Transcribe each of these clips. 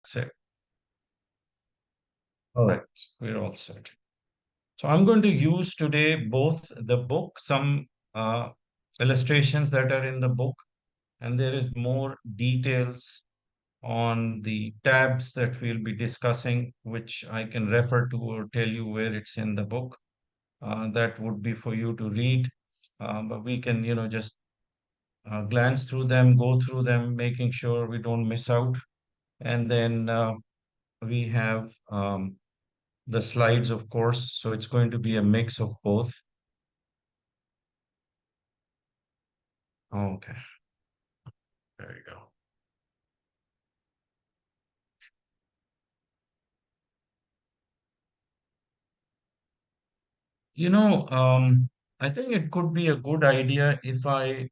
Set. All right, we're all set. So I'm going to use today both the book, some uh, illustrations that are in the book, and there is more details on the tabs that we'll be discussing, which I can refer to or tell you where it's in the book. That would be for you to read, but we can, just glance through them, go through them, making sure we don't miss out. And then we have the slides, of course. So it's going to be a mix of both. Okay, there you go. I think it could be a good idea if I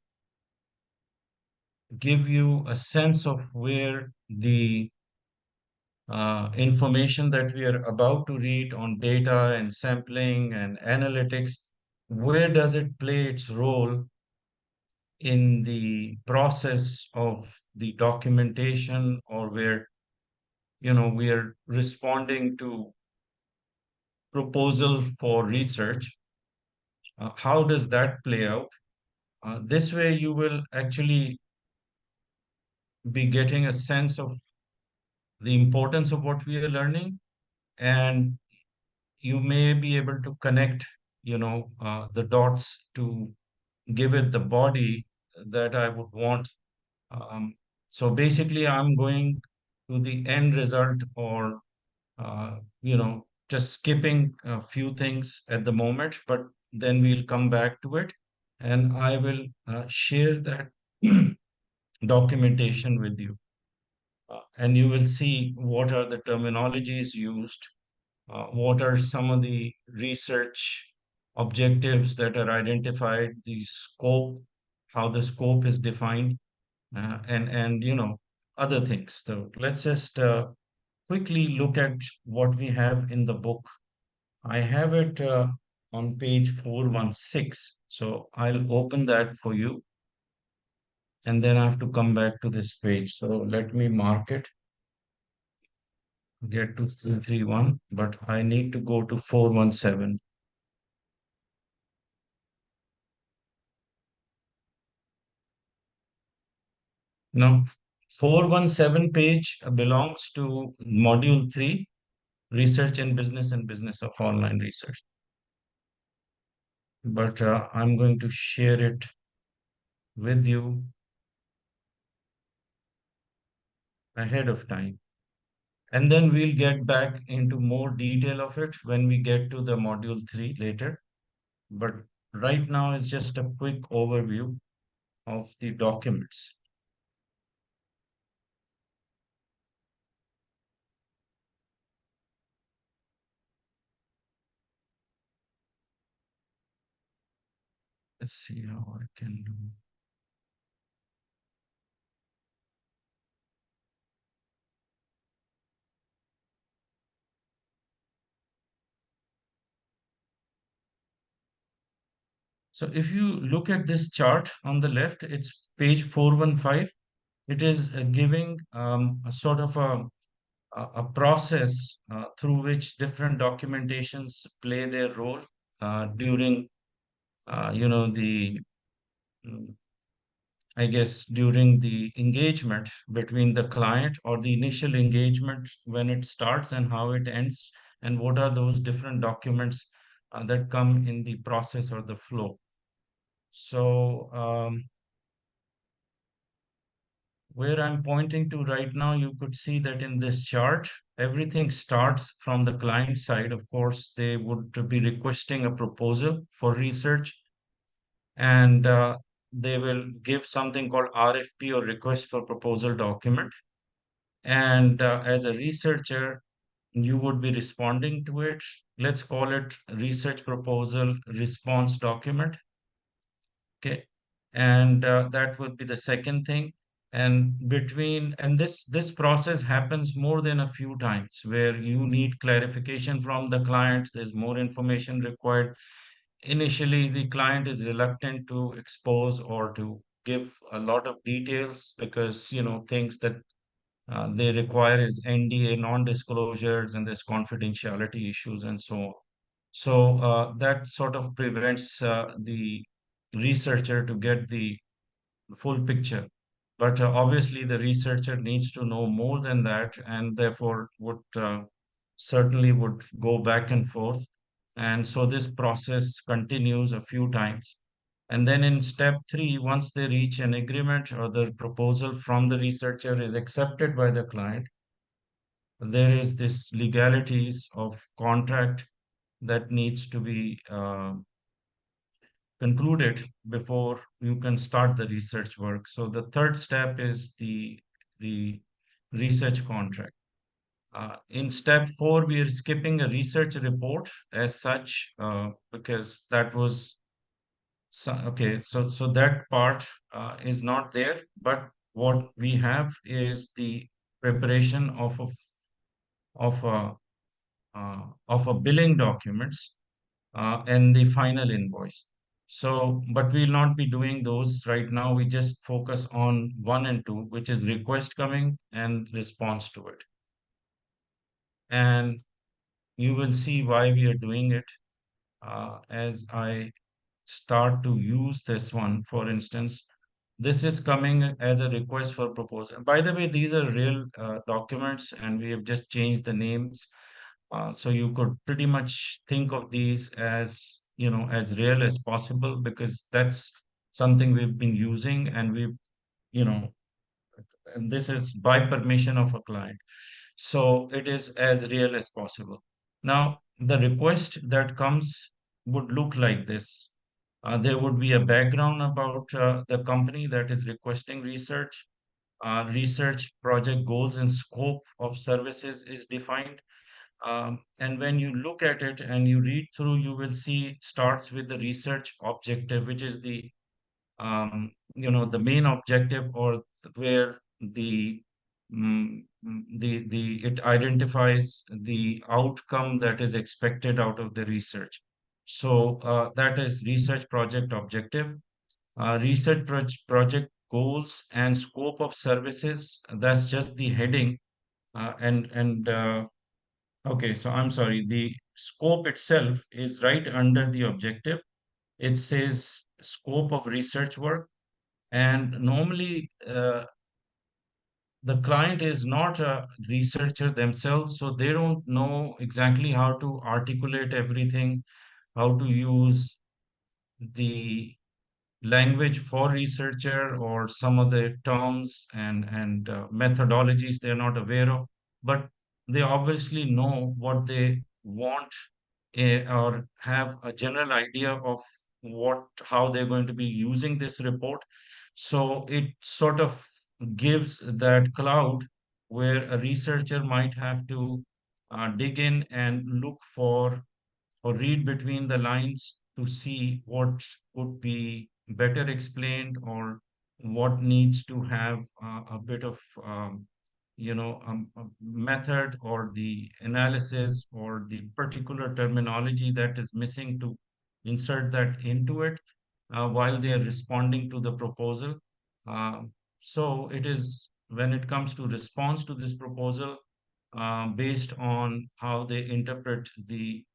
give you a sense of where the information that we are about to read on data and sampling and analytics, where does it play its role in the process of the documentation, or where, we are responding to proposal for research. How does that play out? This way, you will actually be getting a sense of the importance of what we are learning, and you may be able to connect, the dots to give it the body that I would want. So basically, I'm going to the end result, or just skipping a few things at the moment, but then we'll come back to it, and I will share that documentation with you. And you will see what are the terminologies used, what are some of the research objectives that are identified, the scope, how the scope is defined, and other things. So let's just quickly look at what we have in the book. I have it on page 416. So I'll open that for you, and then I have to come back to this page. So let me mark it, get to 331, but I need to go to 417. Now, 417 page belongs to module 3, research in business and business of online research. But I'm going to share it with you ahead of time. And then we'll get back into more detail of it when we get to the module 3 later. But right now, it's just a quick overview of the documents. Let's see how I can do. So if you look at this chart on the left, it's page 415. It is giving a sort of a process through which different documentations play their role during, the mm, I guess, during the engagement between the client, or the initial engagement when it starts and how it ends, and what are those different documents that come in the process or the flow. So, where I'm pointing to right now, you could see that in this chart, everything starts from the client side. Of course, they would be requesting a proposal for research, and they will give something called RFP, or request for proposal document. And as a researcher, you would be responding to it. Let's call it research proposal response document. Okay. And that would be the second thing. And this process happens more than a few times, where you need clarification from the client. There's more information required. Initially, the client is reluctant to expose or to give a lot of details, because things that they require is NDA, non-disclosures, and there's confidentiality issues and so on. So that sort of prevents the researcher to get the full picture. But obviously, the researcher needs to know more than that, and therefore would certainly would go back and forth. And so this process continues a few times. And then in step three, once they reach an agreement or the proposal from the researcher is accepted by the client, there is this legalities of contract that needs to be concluded before you can start the research work. So the third step is the research contract. In step four, we are skipping a research report as such because that was okay. So that part is not there. But what we have is the preparation of a billing documents and the final invoice. So, but we'll not be doing those right now. We just focus on one and two, which is request coming and response to it. And you will see why we are doing it as I start to use this one. For instance, this is coming as a request for proposal. By the way, these are real documents and we have just changed the names. So you could pretty much think of these as, as real as possible because that's something we've been using and you know, and this is by permission of a client. So it is as real as possible. Now, the request that comes would look like this. There would be a background about the company that is requesting research. Research project goals and scope of services is defined. And when you look at it and you read through, you will see it starts with the research objective, which is the main objective or where it identifies the outcome that is expected out of the research. So that is research project objective. Project goals and scope of services. That's just the heading. Okay, so I'm sorry. The scope itself is right under the objective. It says scope of research work. And normally, the client is not a researcher themselves, so they don't know exactly how to articulate everything, how to use the language for researcher or some of the terms and methodologies they're not aware of, but they obviously know what they want or have a general idea of what how they're going to be using this report. So it sort of gives that cloud where a researcher might have to dig in and look for or read between the lines to see what could be better explained or what needs to have a bit of a method or the analysis or the particular terminology that is missing to insert that into it while they are responding to the proposal. So it is when it comes to response to this proposal based on how they interpret the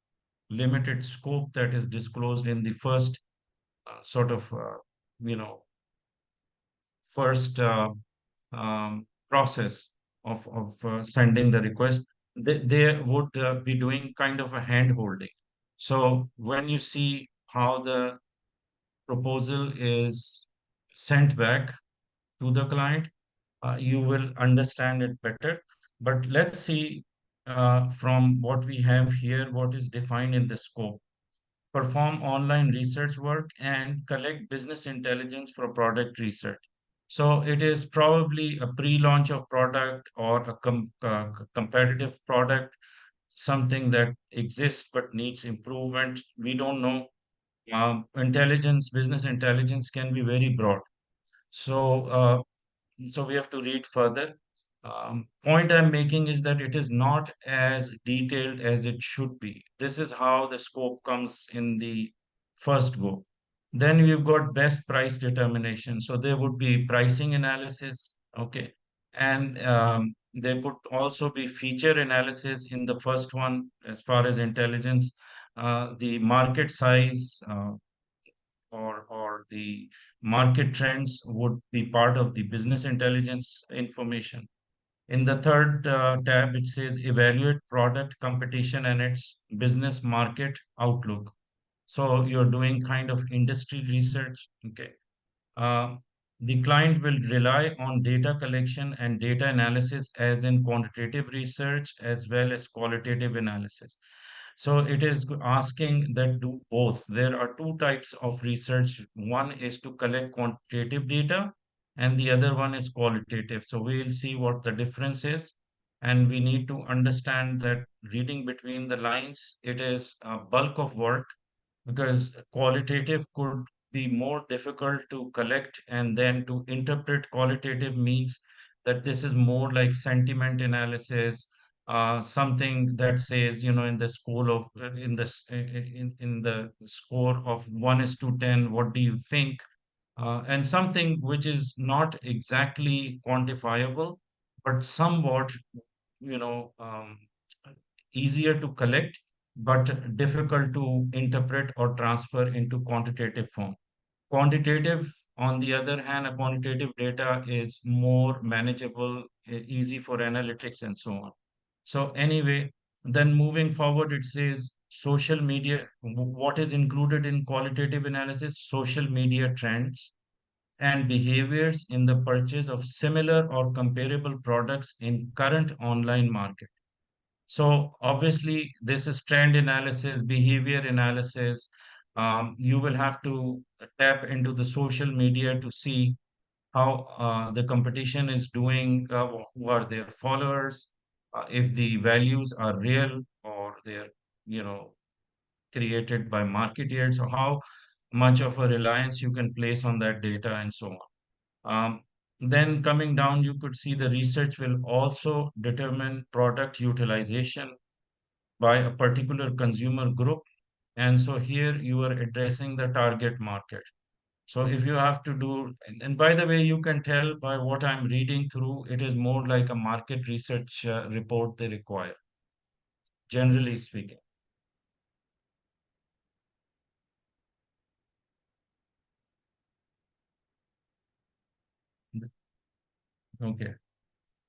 limited scope that is disclosed in the first sort of you know first process of sending the request. They would be doing kind of a hand holding. So when you see how the proposal is sent back to the client, you will understand it better. But let's see from what we have here, what is defined in the scope. Perform online research work, and collect business intelligence for product research. So it is probably a pre-launch of product or a competitive product, something that exists but needs improvement. We don't know. Business intelligence can be very broad. So we have to read further. Point I'm making is that it is not as detailed as it should be. This is how the scope comes in the first go. Then we've got best price determination. So there would be pricing analysis, okay, and There could also be feature analysis in the first one, as far as intelligence, the market size, or the market trends would be part of the business intelligence information. In the third tab, it says evaluate product competition and its business market outlook. So you're doing kind of industry research. Okay. Uh, the client will rely on data collection and data analysis, as in quantitative research as well as qualitative analysis. So it is asking that do both. There are two types of research. One is to collect quantitative data, and the other one is qualitative. So we'll see what the difference is. And we need to understand that reading between the lines, it is a bulk of work, because qualitative could be more difficult to collect, and then to interpret qualitative means that this is more like sentiment analysis, something that says, in the school of in the score of 1 is to 10, what do you think? And something which is not exactly quantifiable, but somewhat, you know, um, easier to collect, but difficult to interpret or transfer into quantitative form. Quantitative, on the other hand, a quantitative data is more manageable, easy for analytics and so on. So anyway, then moving forward, it says social media. What is included in qualitative analysis? Social media trends and behaviors in the purchase of similar or comparable products in current online market. So obviously, this is trend analysis, behavior analysis. You will have to tap into the social media to see how the competition is doing, who are their followers, if the values are real or they're, you know, created by marketeers, or how much of a reliance you can place on that data and so on. Then coming down, you could see the research will also determine product utilization by a particular consumer group. And so here you are addressing the target market. So if you have to do, and by the way, you can tell by what I'm reading through, it is more like a market research report they require, generally speaking. Okay.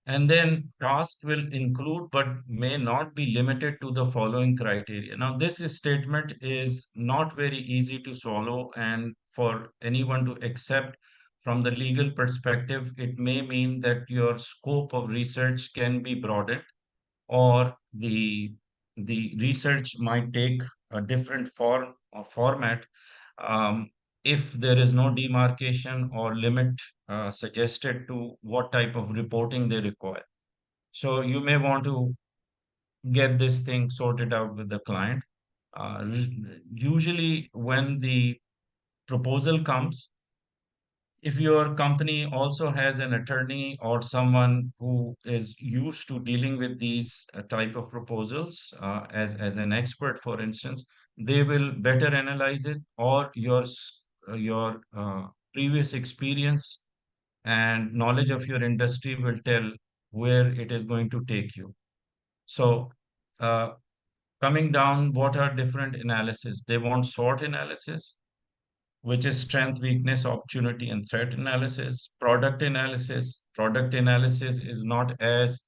And then task will include but may not be limited to the following criteria. Now, this statement is not very easy to swallow, and for anyone to accept from the legal perspective, it may mean that your scope of research can be broadened, or the research might take a different form or format, um, if there is no demarcation or limit suggested to what type of reporting they require. So you may want to get this thing sorted out with the client. Usually, when the proposal comes, if your company also has an attorney or someone who is used to dealing with these type of proposals, as an expert, for instance, they will better analyze it, or your previous experience and knowledge of your industry will tell where it is going to take you. So, uh, coming down, what are different analysis? They want SWOT analysis, which is strength, weakness, opportunity, and threat analysis. Product analysis. Product analysis is not as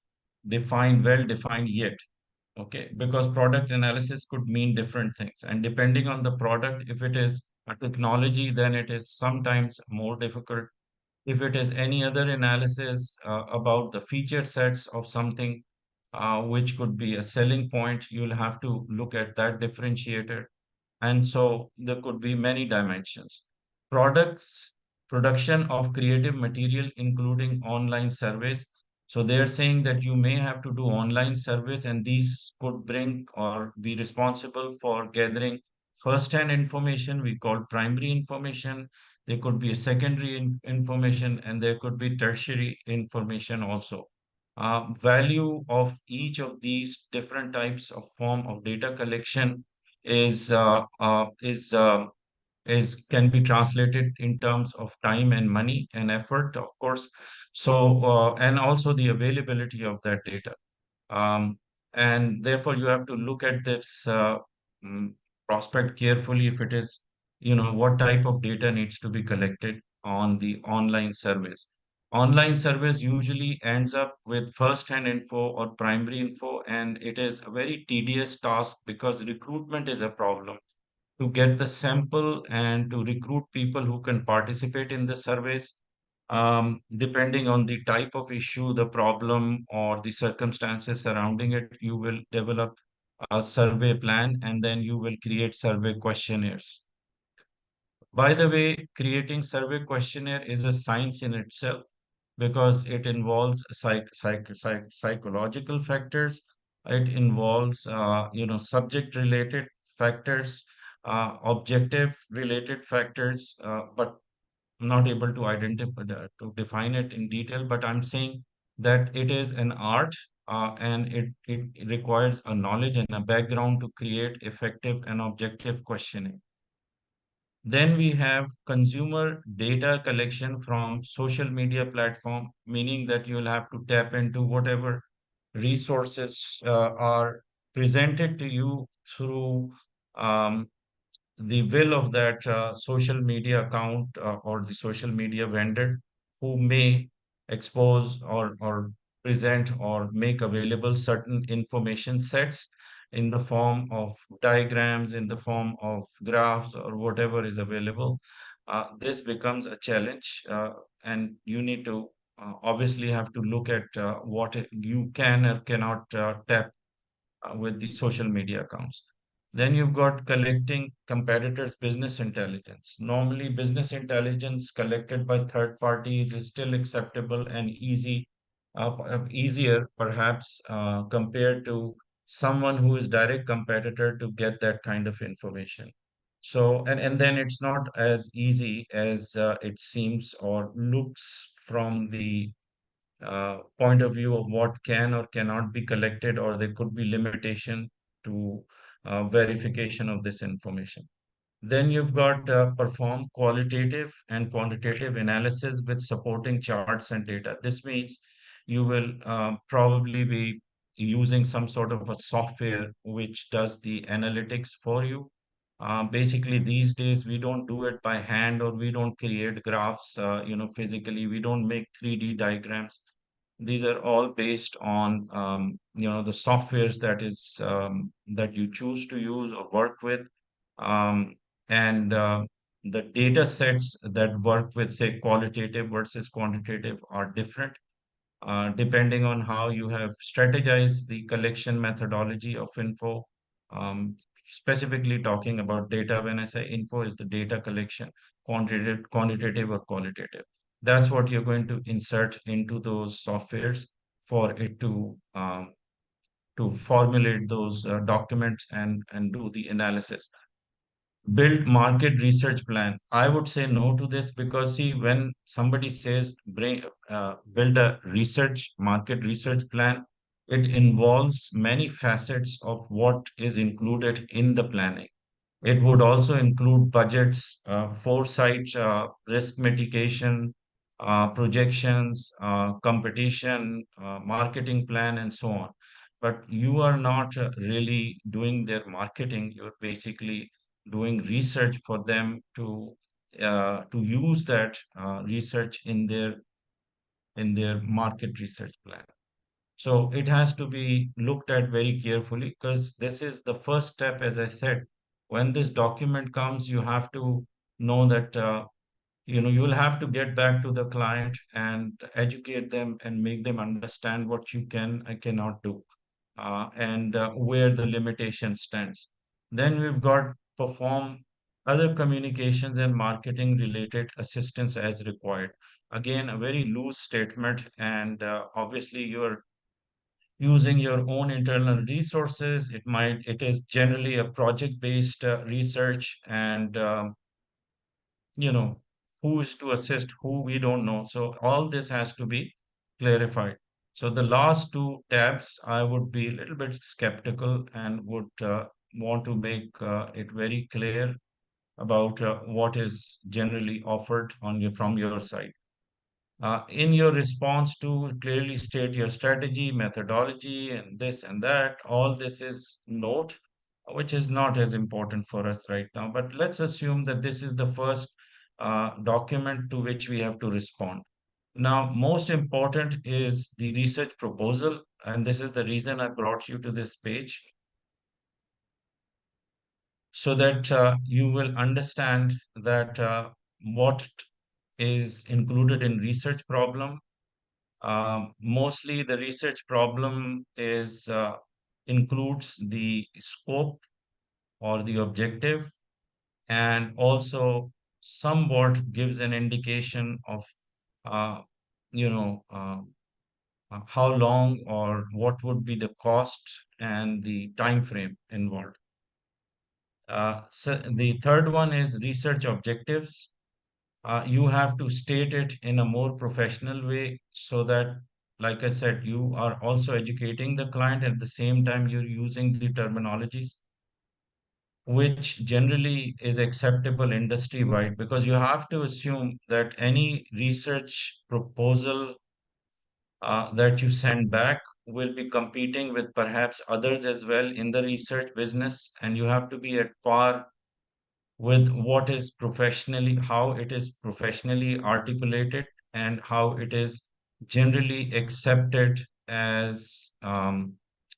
well defined yet. Okay, because product analysis could mean different things. And depending on the product, if it is a technology, then it is sometimes more difficult. If it is any other analysis about the feature sets of something, which could be a selling point, you'll have to look at that differentiator. And so there could be many dimensions. Products, production of creative material, including online surveys. So they're saying that you may have to do online surveys, and these could bring or be responsible for gathering first-hand information, we call primary information. There could be a secondary information, and there could be tertiary information also. Value of each of these different types of form of data collection is is can be translated in terms of time and money and effort, of course. So, and also the availability of that data. Um, and therefore, you have to look at this mm, prospect carefully if it is, what type of data needs to be collected on the online surveys. Online surveys usually ends up with first-hand info or primary info, and it is a very tedious task because recruitment is a problem to get the sample and to recruit people who can participate in the surveys. Depending on the type of issue, the problem, or the circumstances surrounding it, you will develop a survey plan and then you will create survey questionnaires. By the way, creating survey questionnaire is a science in itself because it involves psychological factors. It involves, subject related factors, objective related factors, but I'm not able to identify to define it in detail. But I'm saying that it is an art, and it requires a knowledge and a background to create effective and objective questioning. Then we have consumer data collection from social media platform, meaning that you'll have to tap into whatever resources are presented to you through um, the will of that social media account or the social media vendor who may expose or present or make available certain information sets in the form of diagrams, in the form of graphs, or whatever is available. This becomes a challenge, and you need to obviously have to look at you can or cannot tap with the social media accounts. Then you've got collecting competitors' business intelligence. Normally, business intelligence collected by third parties is still acceptable and easier perhaps compared to someone who is direct competitor to get that kind of information. So, and then it's not as easy as it seems or looks from the point of view of what can or cannot be collected, or there could be limitation to verification of this information. Then you've got perform qualitative and quantitative analysis with supporting charts and data. This means you will probably be using some sort of a software which does the analytics for you. Basically, these days we don't do it by hand, or we don't create graphs, physically. We don't make 3D diagrams. These are all based on the softwares that you choose to use or work with, um, and the data sets that work with, say, qualitative versus quantitative are different depending on how you have strategized the collection methodology of info. Um, Specifically talking about data, when I say info, is the data collection, quantitative or qualitative. That's what you're going to insert into those softwares for it to formulate those documents and do the analysis. Build market research plan. I would say no to this because, see, when somebody says build a market research plan, it involves many facets of what is included in the planning. It would also include budgets, foresight, risk mitigation, projections, competition, marketing plan, and so on. But you are not really doing their marketing. You're basically doing research for them to use that research in their market research plan. So it has to be looked at very carefully because this is the first step, as I said. When this document comes, you have to know that you will have to get back to the client and educate them and make them understand what you can and cannot do, and where the limitation stands. Then we've got perform other communications and marketing related assistance as required. Again, a very loose statement, and obviously you're using your own internal resources. It is generally a project based research, and you know who is to assist who, we don't know. So all this has to be clarified. So the last two tabs, I would be a little bit skeptical and would want to make it very clear about what is generally offered from your side. In your response to clearly state your strategy, methodology, and this and that, all this is note, which is not as important for us right now. But let's assume that this is the first document to which we have to respond. Now, most important is the research proposal, and this is the reason I brought you to this page, so that you will understand that what is included in research problem. Mostly the research problem is includes the scope or the objective, and also somewhat gives an indication of uh, you know how long or what would be the cost and the time frame involved. So the third one is research objectives. You have to state it in a more professional way so that, like I said, you are also educating the client at the same time you're using the terminologies which generally is acceptable industry wide, because you have to assume that any research proposal that you send back will be competing with perhaps others as well in the research business, and you have to be at par with what is professionally, how it is professionally articulated, and how it is generally accepted as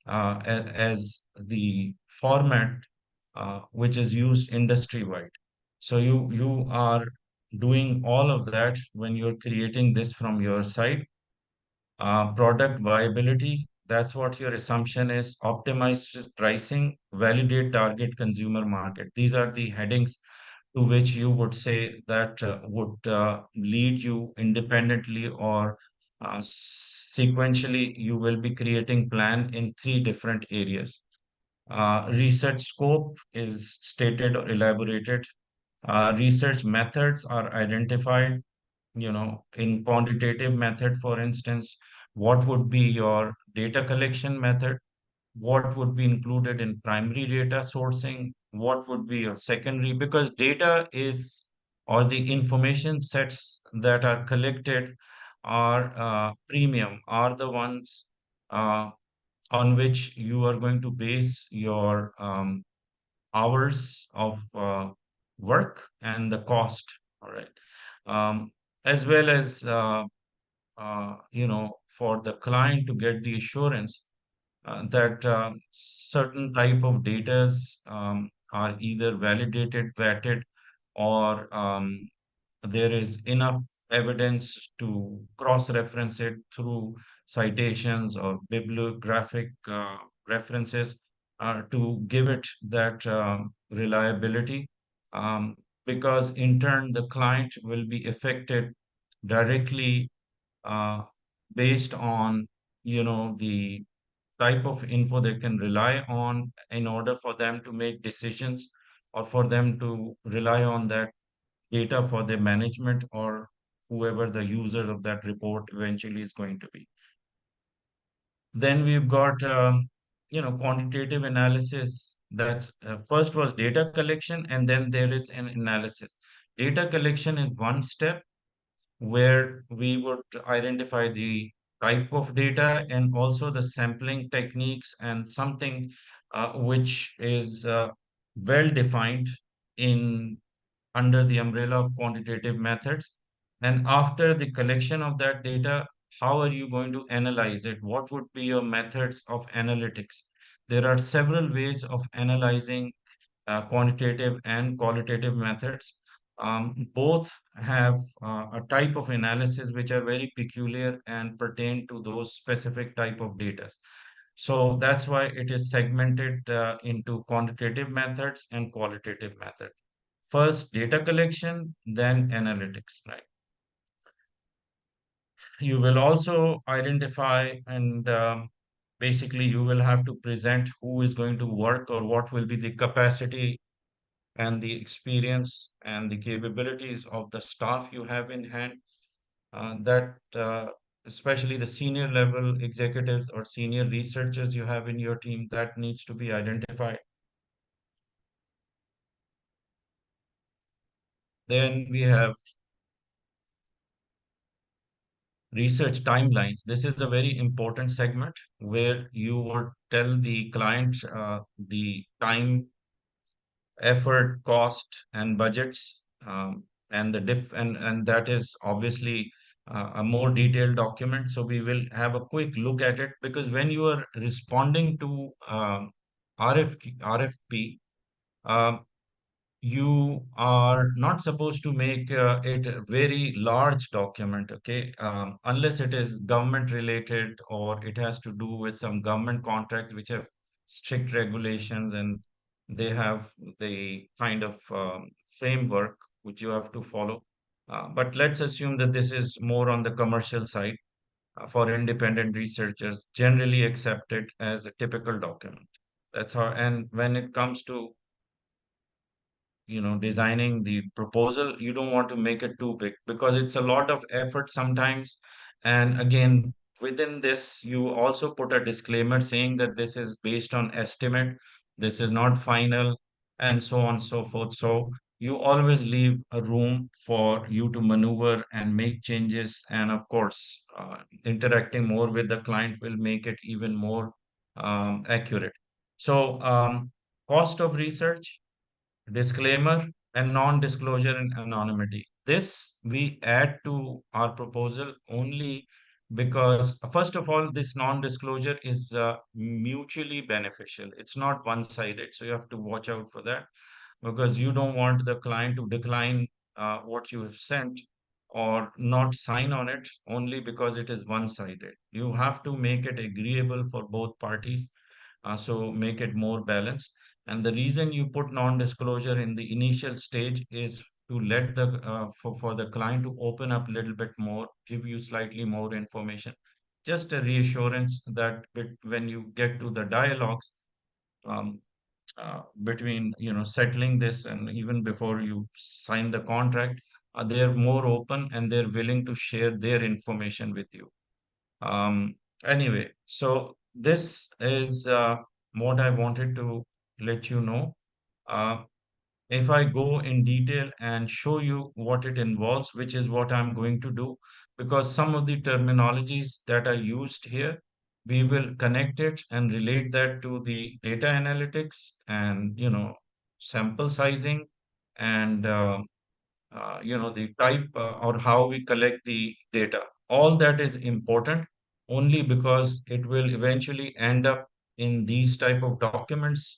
as the format which is used industry wide. So you are doing all of that when you're creating this from your side. Product viability, that's what your assumption is. Optimized pricing, validate target consumer market. These are the headings to which you would say that would lead you independently or sequentially. You will be creating plan in three different areas. Research scope is stated or elaborated. Research methods are identified, in quantitative method, for instance, what would be your data collection method, what would be included in primary data sourcing, what would be your secondary, because data is, or the information sets that are collected are premium, are the ones uh, on which you are going to base your hours of work and the cost. All right. um, as well as for the client to get the assurance that certain type of datas are either validated, vetted, or there is enough evidence to cross-reference it through citations or bibliographic references to give it that reliability. Um, because in turn, the client will be affected directly uh, based on, the type of info they can rely on in order for them to make decisions, or for them to rely on that data for their management, or whoever the user of that report eventually is going to be. Then we've got, quantitative analysis. That's first was data collection, and then there is an analysis. Data collection is one step where we would identify the type of data and also the sampling techniques, and something which is well defined in under the umbrella of quantitative methods. And after the collection of that data, how are you going to analyze it? What would be your methods of analytics? There are several ways of analyzing quantitative and qualitative methods. Both have a type of analysis which are very peculiar and pertain to those specific type of data. So that's why it is segmented into quantitative methods and qualitative methods. First, data collection, then analytics, right? You will also identify, and basically you will have to present who is going to work, or what will be the capacity and the experience and the capabilities of the staff you have in hand. That especially the senior level executives or senior researchers you have in your team, that needs to be identified. Then we have research timelines. This is a very important segment where you would tell the client the time, effort, cost, and budgets, and the diff, and that is obviously a more detailed document. So we will have a quick look at it, because when you are responding to RFP, you are not supposed to make it a very large document, okay? Unless it is government related or it has to do with some government contracts which have strict regulations, and they have the kind of framework which you have to follow. But let's assume that this is more on the commercial side, for independent researchers, generally accepted as a typical document. That's how, and when it comes to designing the proposal, you don't want to make it too big because it's a lot of effort sometimes. And again, within this you also put a disclaimer saying that this is based on estimate, this is not final, and so on and so forth. So you always leave a room for you to maneuver and make changes, and of course interacting more with the client will make it even more accurate. So cost of research, disclaimer, and non-disclosure and anonymity. This we add to our proposal only because, first of all, this non-disclosure is mutually beneficial. It's not one-sided, so you have to watch out for that, because you don't want the client to decline what you have sent or not sign on it only because it is one-sided. You have to make it agreeable for both parties, so make it more balanced. And the reason you put non-disclosure in the initial stage is to let the for the client to open up a little bit more, give you slightly more information, just a reassurance that when you get to the dialogues, um, between settling this and even before you sign the contract, they're more open and they're willing to share their information with you. um, anyway, so this is what I wanted to let you know. Uh, if I go in detail and show you what it involves, which is what I'm going to do, because some of the terminologies that are used here, we will connect it and relate that to the data analytics and, sample sizing, and the type or how we collect the data. All that is important only because it will eventually end up in these type of documents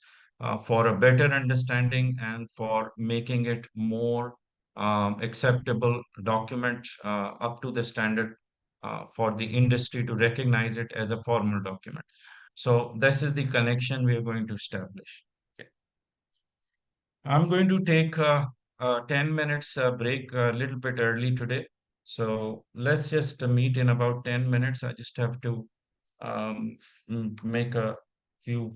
for a better understanding and for making it more acceptable document up to the standard for the industry to recognize it as a formal document. So this is the connection we are going to establish. Okay. I'm going to take a 10 minutes break a little bit early today. So let's just meet in about 10 minutes. I just have to make a few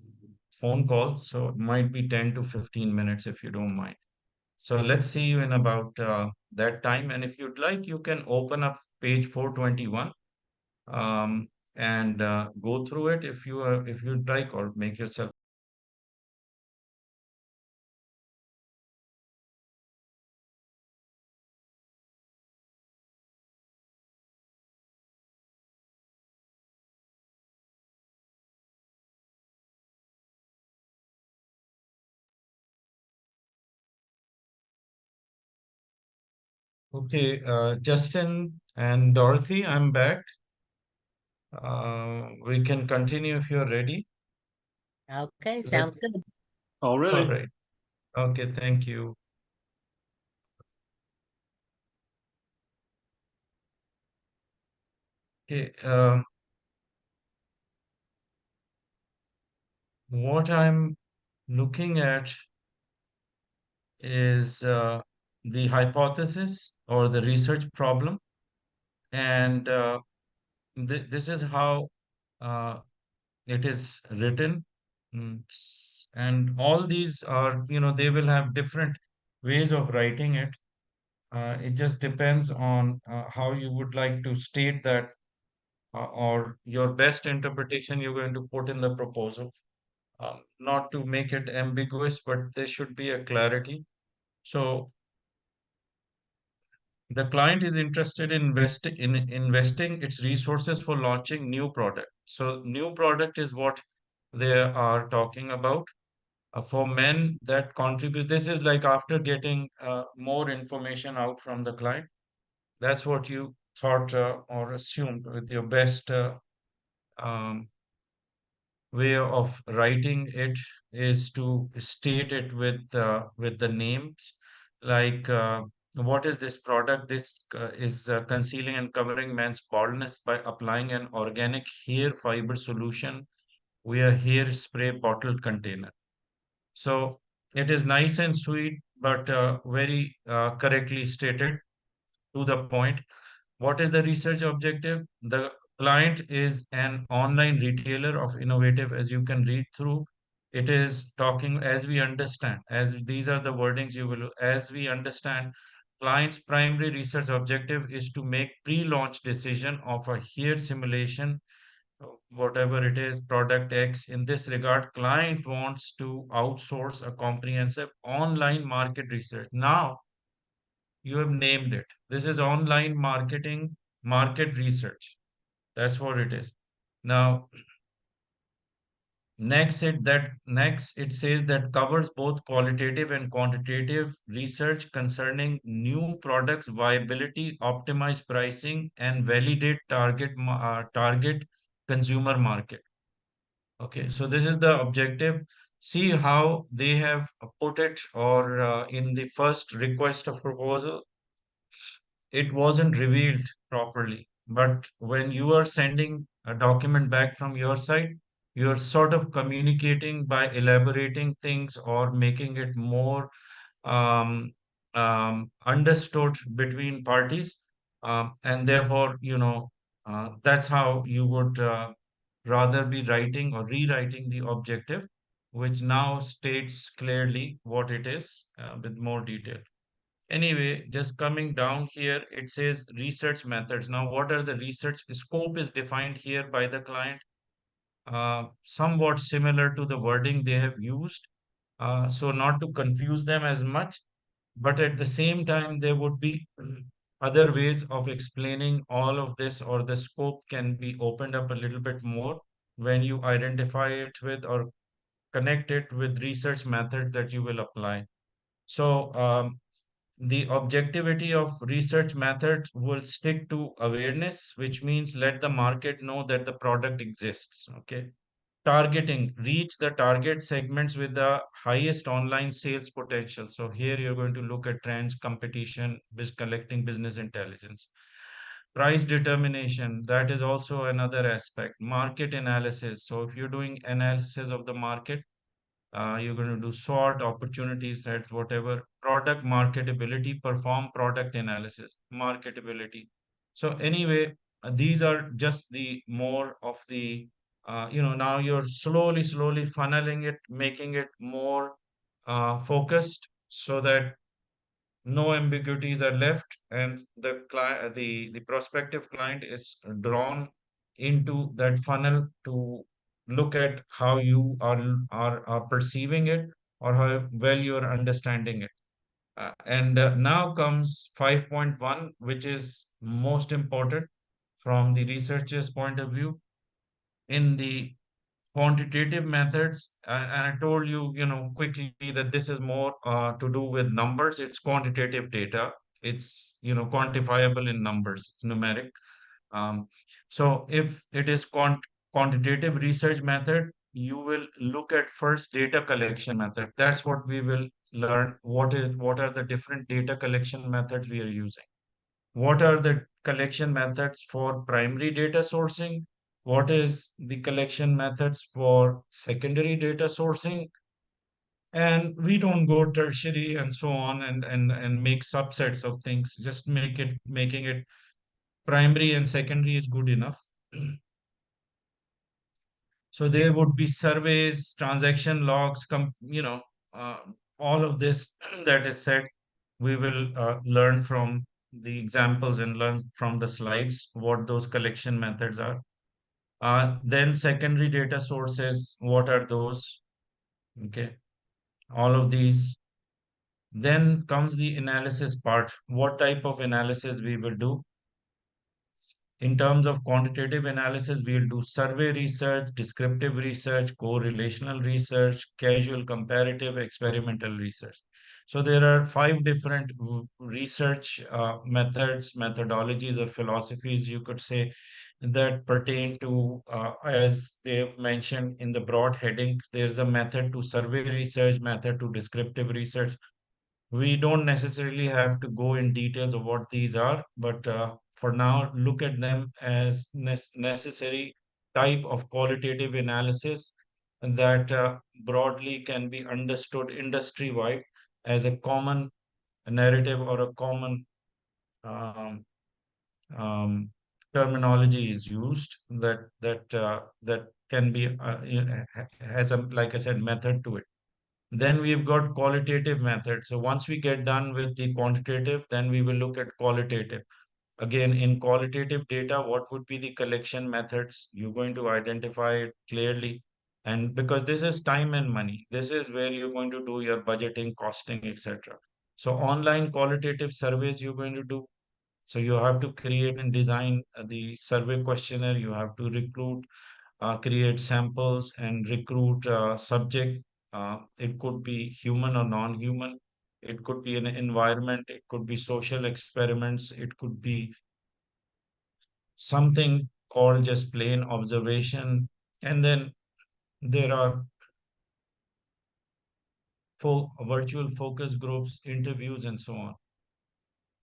phone calls. So it might be 10 to 15 minutes if you don't mind. So let's see you in about that time. And if you'd like, you can open up page 421 and go through it if you'd like, or make yourself. Okay, Justin and Dorothy, I'm back. We can continue if you're ready. Okay, Let, sounds good. All all ready. right. Okay, thank you. Okay, what I'm looking at is the hypothesis or the research problem, and this is how uh, it is written. And all these are, they will have different ways of writing it. It just depends on how you would like to state that, or your best interpretation you're going to put in the proposal. Not to make it ambiguous, but there should be a clarity. So The client is interested in investing its resources for launching new product. So new product is what they are talking about. For men that contribute, this is like after getting more information out from the client. That's what you thought or assumed with your best um, way of writing it is to state it with the names like what is this product? This is concealing and covering men's baldness by applying an organic hair fiber solution via hair spray bottle container. So it is nice and sweet, but very correctly stated to the point. What is the research objective? The client is an online retailer of innovative, as you can read through. It is talking as we understand, as these are the wordings you will, as we understand, client's primary research objective is to make pre-launch decision of a hair simulation, whatever it is, product X. In this regard, client wants to outsource a comprehensive online market research. Now, you have named it. This is online marketing, market research. That's what it is. Now, next it says that covers both qualitative and quantitative research concerning new products viability, optimize pricing, and validate target consumer market. Okay, so this is the objective. See how they have put it, or in the first request of proposal, it wasn't revealed properly. But when you are sending a document back from your side, you're sort of communicating by elaborating things or making it more um, understood between parties. And therefore, that's how you would rather be writing or rewriting the objective, which now states clearly what it is with more detail. Anyway, just coming down here, it says research methods. Now, what are the research scope is defined here by the client, somewhat similar to the wording they have used. So not to confuse them as much, but at the same time, there would be other ways of explaining all of this, or the scope can be opened up a little bit more when you identify it with or connect it with research methods that you will apply. So, the objectivity of research methods will stick to awareness, which means let the market know that the product exists. Okay. Targeting, reach the target segments with the highest online sales potential. So here you're going to look at trends, competition, collecting business intelligence. Price determination, that is also another aspect. Market analysis. So if you're doing analysis of the market, you're going to do SWOT, opportunities, threats, whatever. Product marketability, perform product analysis, marketability. So anyway, these are just the more of the, now you're slowly funneling it, making it more focused so that no ambiguities are left, and the prospective client is drawn into that funnel to look at how you are perceiving it, or how well you are understanding it. And now comes 5.1, which is most important from the researcher's point of view. In the quantitative methods, and I told you, quickly, that this is more to do with numbers. It's quantitative data. It's, quantifiable in numbers. It's numeric. um, so if it is quantitative research method, you will look at first data collection method. That's what we will learn. What are the different data collection methods we are using? What are the collection methods for primary data sourcing? What is the collection methods for secondary data sourcing? And we don't go tertiary and so on, and make subsets of things. Just making it primary and secondary is good enough. So there would be surveys, transaction logs, uh, all of this that is said, we will learn from the examples and learn from the slides what those collection methods are. Then secondary data sources, what are those? Okay, all of these. Then comes the analysis part. What type of analysis we will do? In terms of quantitative analysis, we'll do survey research, descriptive research, correlational research, casual comparative, experimental research. So there are five different research methods, methodologies, or philosophies, you could say, that pertain to, as they've mentioned in the broad heading, there's a method to survey research, method to descriptive research. We don't necessarily have to go in details of what these are, but for now, look at them as necessary type of qualitative analysis that broadly can be understood industry-wide as a common narrative or a common um, um, terminology is used that can be has a, like I said, method to it. Then we've got qualitative methods. So once we get done with the quantitative, then we will look at qualitative. Again, in qualitative data, what would be the collection methods? You're going to identify it clearly. And because this is time and money, this is where you're going to do your budgeting, costing, etc. So online qualitative surveys you're going to do. So you have to create and design the survey questionnaire. You have to recruit, create samples and recruit subject. It could be human or non-human. It could be an environment. It could be social experiments. It could be something called just plain observation. And then there are virtual focus groups, interviews, and so on.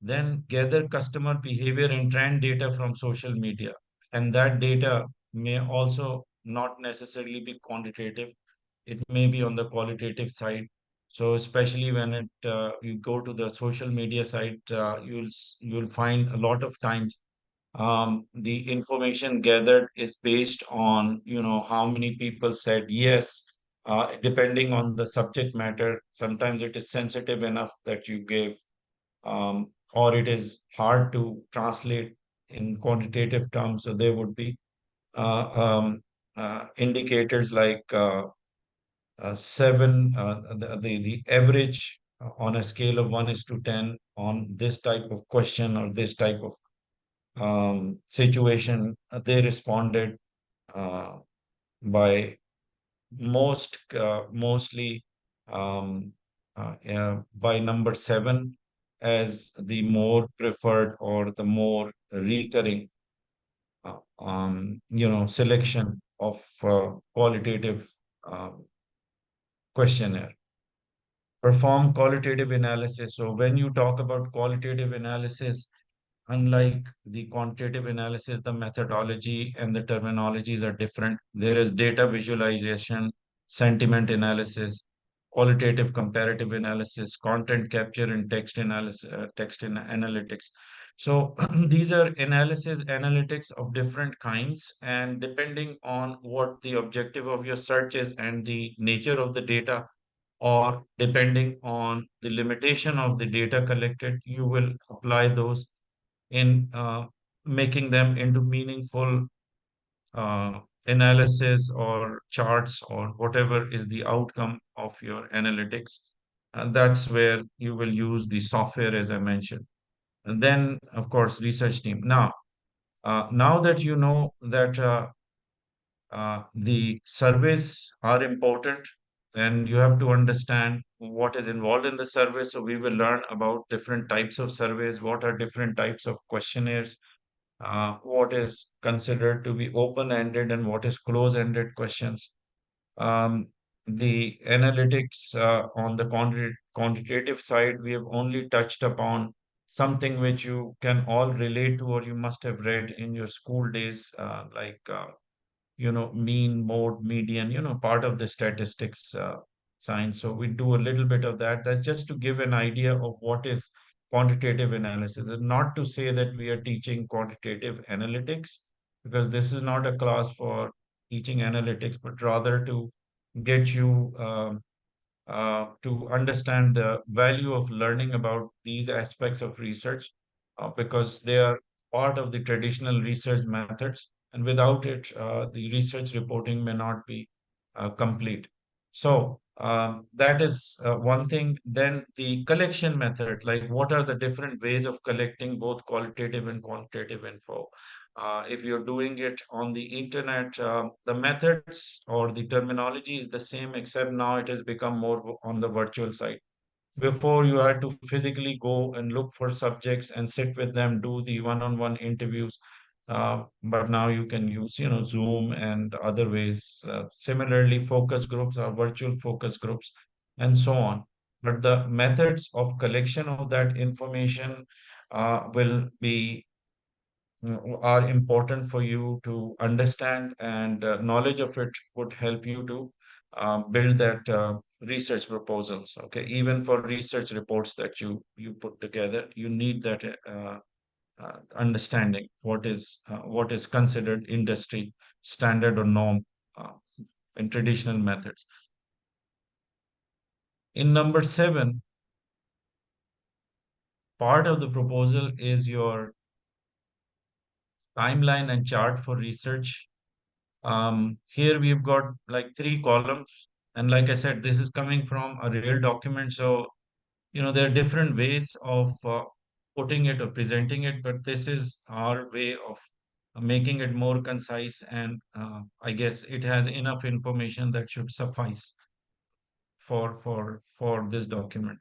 Then gather customer behavior and trend data from social media. And that data may also not necessarily be quantitative. It may be on the qualitative side. So especially when you go to the social media site, you'll find a lot of times the information gathered is based on, how many people said yes, depending on the subject matter. Sometimes it is sensitive enough that you gave, or it is hard to translate in quantitative terms. So there would be uh, um, indicators like seven, the average on a scale of 1 is to 10 on this type of question or this type of situation. They responded uh, by mostly by number seven as the more preferred or the more recurring selection of qualitative uh, questionnaire. Perform qualitative analysis. So when you talk about qualitative analysis, unlike the quantitative analysis, the methodology and the terminologies are different. There is data visualization, sentiment analysis, qualitative comparative analysis, content capture, and text analysis, analytics. So these are analysis analytics of different kinds, and depending on what the objective of your search is and the nature of the data, or depending on the limitation of the data collected, you will apply those in making them into meaningful analysis or charts or whatever is the outcome of your analytics. And that's where you will use the software, as I mentioned. And then, of course, research team. Now that you know that the surveys are important, and you have to understand what is involved in the survey. So we will learn about different types of surveys, what are different types of questionnaires, what is considered to be open-ended and what is close-ended questions. Um, the analytics on the quantitative side, we have only touched upon something which you can all relate to or you must have read in your school days, like mean, mode, median, part of the statistics science. So we do a little bit of that. That's just to give an idea of what is quantitative analysis. And not to say that we are teaching quantitative analytics, because this is not a class for teaching analytics, but rather to get you to understand the value of learning about these aspects of research, because they are part of the traditional research methods. And without it, the research reporting may not be complete. So, That is one thing. Then the collection method, like what are the different ways of collecting both qualitative and quantitative info? If you're doing it on the internet, the methods or the terminology is the same, except now it has become more on the virtual side. Before you had to physically go and look for subjects and sit with them, do the one-on-one interviews. But now you can use, Zoom and other ways. Similarly, focus groups are virtual focus groups and so on. But the methods of collection of that information will be are important for you to understand, and knowledge of it would help you to build that research proposals. Okay, even for research reports that you put together, you need that understanding what is considered industry standard or norm uh, in traditional methods. In number 7, part of the proposal is your timeline and chart for research. Here we've got like 3 columns, and like I said, this is coming from a real document. So, there are different ways of putting it or presenting it, but this is our way of making it more concise, and I guess it has enough information that should suffice for this document.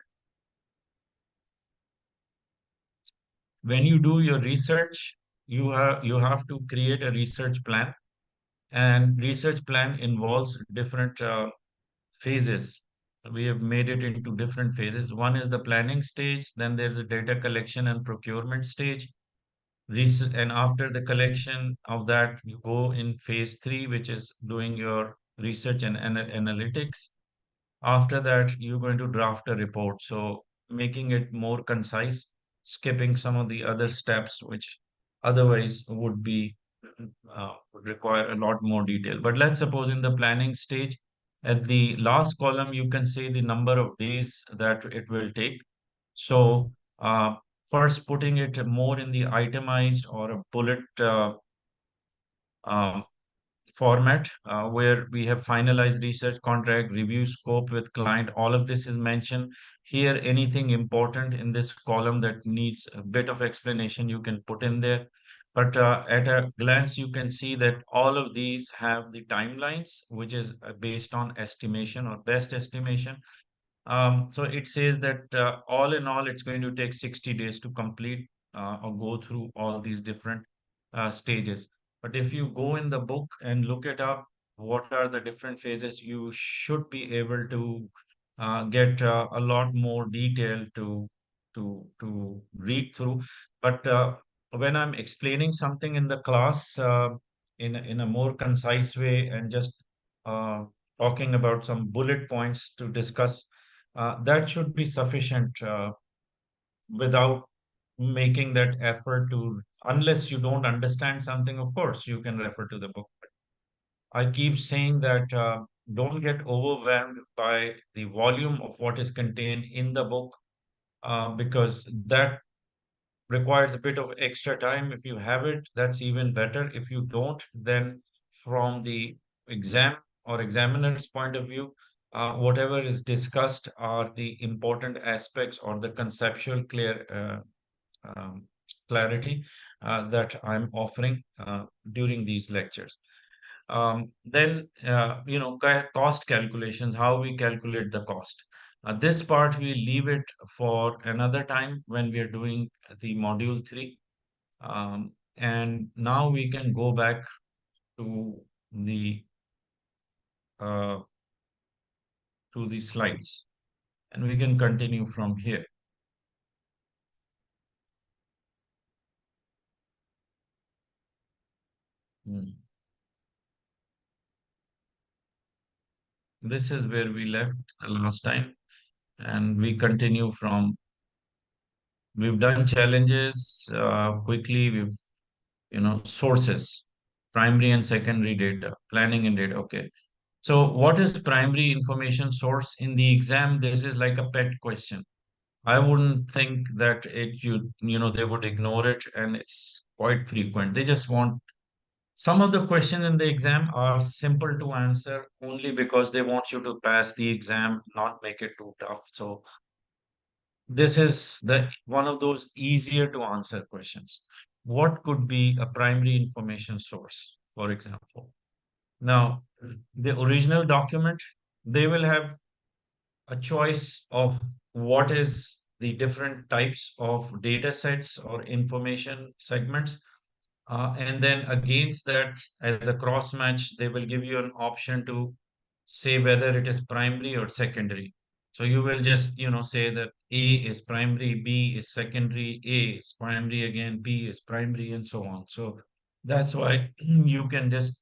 When you do your research, you have to create a research plan, and research plan involves different phases. We have made it into different phases. One is the planning stage, then there's a data collection and procurement stage. And after the collection of that, you go in phase 3, which is doing your research and analytics. After that, you're going to draft a report. So making it more concise, skipping some of the other steps, which otherwise would require a lot more detail. But let's suppose in the planning stage, at the last column, you can say the number of days that it will take. So first putting it more in the itemized or a bullet uh, format, where we have finalized research contract, review scope with client. All of this is mentioned here. Anything important in this column that needs a bit of explanation, you can put in there. But at a glance, you can see that all of these have the timelines, which is based on estimation or best estimation. So it says that all in all, it's going to take 60 days to complete or go through all these different stages. But if you go in the book and look it up, what are the different phases, you should be able to get a lot more detail to read through. But when I'm explaining something in the class in a more concise way and just uh, talking about some bullet points to discuss, that should be sufficient without making that effort to, unless you don't understand something, of course, you can refer to the book. I keep saying that don't get overwhelmed by the volume of what is contained in the book, because that requires a bit of extra time. If you have it, that's even better. If you don't, then from the exam or examiner's point of view, whatever is discussed are the important aspects or the conceptual um, clarity that I'm offering during these lectures. Then, cost calculations, how we calculate the cost. This part we leave it for another time when we are doing the module 3. And now we can go back to the uh, slides, and we can continue from here. Hmm. This is where we left the last time, and we continue from. We've done challenges quickly. Sources, primary and secondary data, planning and data. Okay. So what is primary information source in the exam? This is like a pet question. I wouldn't think that they would ignore it, and it's quite frequent. They just want Some of the questions in the exam are simple to answer only because they want you to pass the exam, not make it too tough. So this is the one of those easier to answer questions. What could be a primary information source, for example? Now, the original document, they will have a choice of what is the different types of data sets or information segments. And then against that, as a cross match, they will give you an option to say whether it is primary or secondary. So you will just, say that A is primary, B is secondary, A is primary again, B is primary, and so on. So that's why you can just,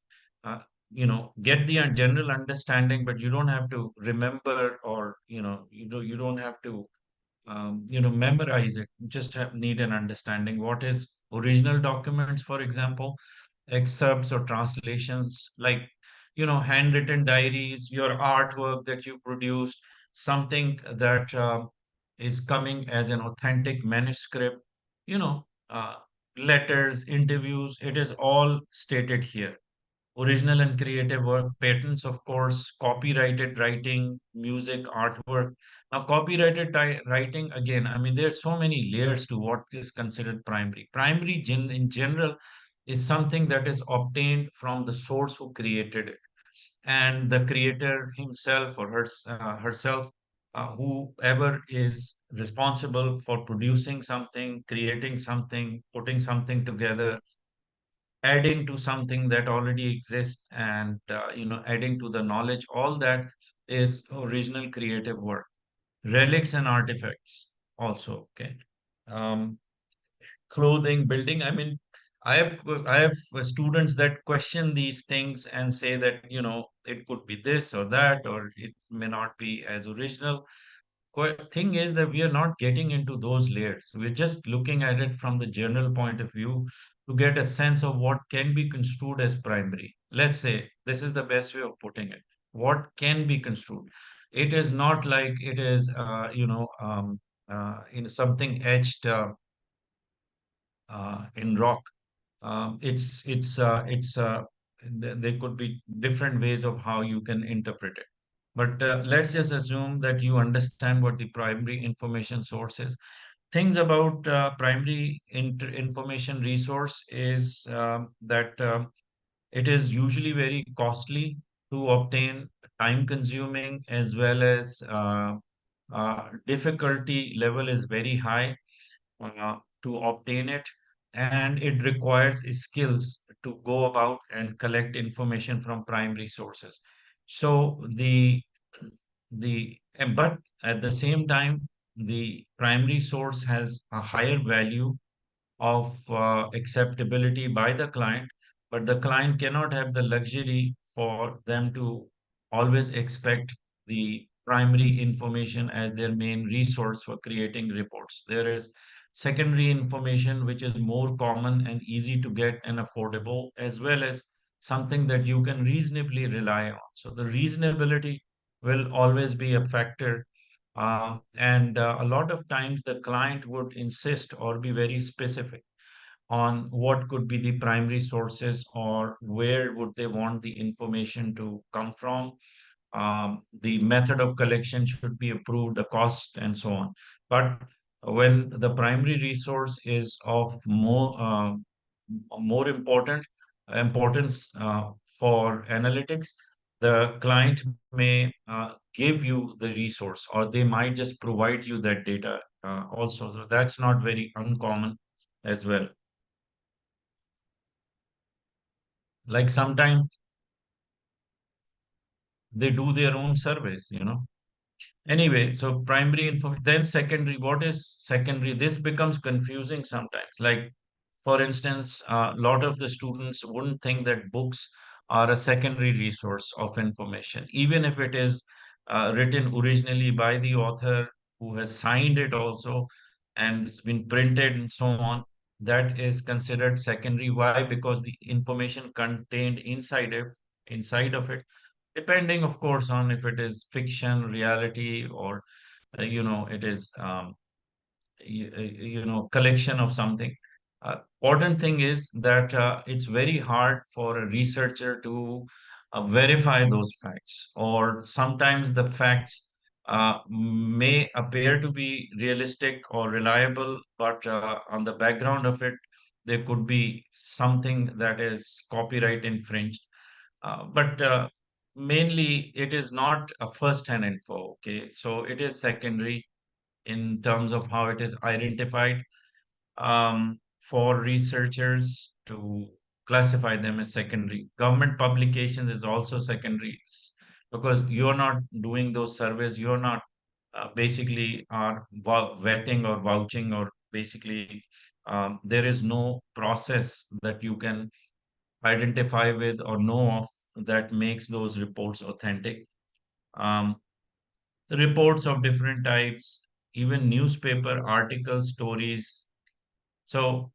get the general understanding, but you don't have to remember, or, you don't have to memorize it. Just need an understanding. What is original documents, for example, excerpts or translations, like, handwritten diaries, your artwork that you produced, something that is coming as an authentic manuscript, you know, uh, letters, interviews, it is all stated here. Original and creative work, patents, of course, copyrighted writing, music, artwork. Now, copyrighted writing, again, I mean, there's so many layers to what is considered primary. Primary, in general, is something that is obtained from the source who created it, and the creator himself or herself, whoever is responsible for producing something, creating something, putting something together, adding to something that already exists, and adding to the knowledge, all that is original creative work. Relics and artifacts also, okay. um, Clothing, building, I mean, I have students that question these things and say that, it could be this or that, or it may not be as original. Thing is that we are not getting into those layers. We're just looking at it from the general point of view to get a sense of what can be construed as primary. Let's say this is the best way of putting it. What can be construed? It is not like it is, in something etched in rock. There could be different ways of how you can interpret it. But let's just assume that you understand what the primary information source is. Things about primary information resource is that it is usually very costly to obtain, time consuming, as well as difficulty level is very high to obtain it, and it requires skills to go about and collect information from primary sources. So but at the same time, the primary source has a higher value of acceptability by the client, but the client cannot have the luxury for them to always expect the primary information as their main resource for creating reports. There is secondary information which is more common and easy to get and affordable, as well as something that you can reasonably rely on. So the reasonability will always be a factor, and a lot of times the client would insist or be very specific on what could be the primary sources or where would they want the information to come from. The method of collection should be approved, the cost, and so on. But when the primary resource is of more importance for analytics, the client may give you the resource, or they might just provide you that data also. So that's not very uncommon as well. Like sometimes they do their own surveys. Anyway, so primary info, then secondary. What is secondary? This becomes confusing sometimes. Like, for instance, a lot of the students wouldn't think that books are a secondary resource of information, even if it is written originally by the author who has signed it also, and it's been printed and so on. That is considered secondary. Why? Because the information contained inside of it, depending, of course, on if it is fiction, reality, or it is collection of something. Important thing is that it's very hard for a researcher to verify those facts, or sometimes the facts may appear to be realistic or reliable, but on the background of it, there could be something that is copyright infringed. But mainly, it is not a first-hand info. Okay, so it is secondary in terms of how it is identified, for researchers to classify them as secondary. Government publications is also secondary because you're not doing those surveys, you're not basically are vetting or vouching, or basically there is no process that you can identify with or know of that makes those reports authentic. Um, Reports of different types, even newspaper articles, stories. So,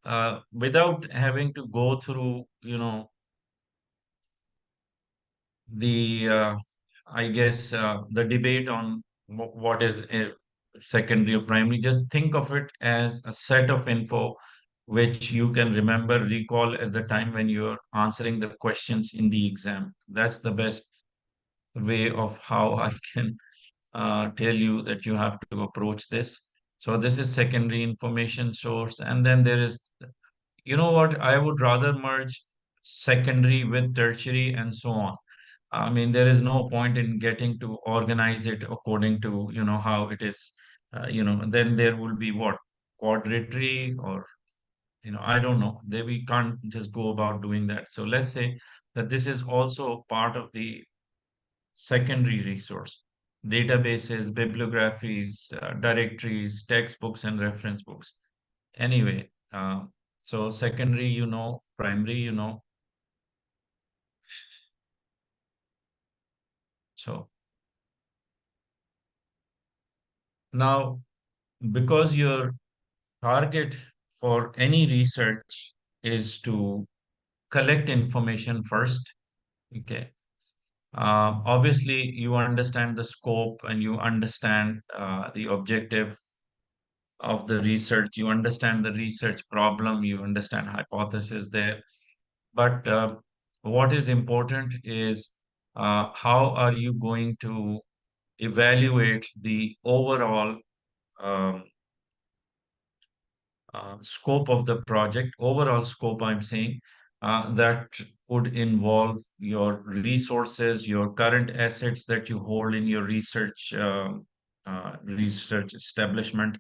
without having to go through, the I guess the debate on what is secondary or primary, just think of it as a set of info which you can remember, recall at the time when you're answering the questions in the exam. That's the best way of how I can tell you that you have to approach this. So this is secondary information source, and then there is, you know what, I would rather merge secondary with tertiary and so on. I mean, there is no point in getting to organize it according to, how it is, then there will be what? Quadrantary, or, I don't know. We can't just go about doing that. So let's say that this is also part of the secondary resource: databases, bibliographies, directories, textbooks, and reference books. Anyway, so secondary, primary, so now, because your target for any research is to collect information first, okay. Obviously, you understand the scope and you understand the objective of the research, you understand the research problem, you understand hypothesis there. But what is important is how are you going to evaluate the overall um, scope of the project, overall scope, I'm saying, that would involve your resources, your current assets that you hold in your research establishment,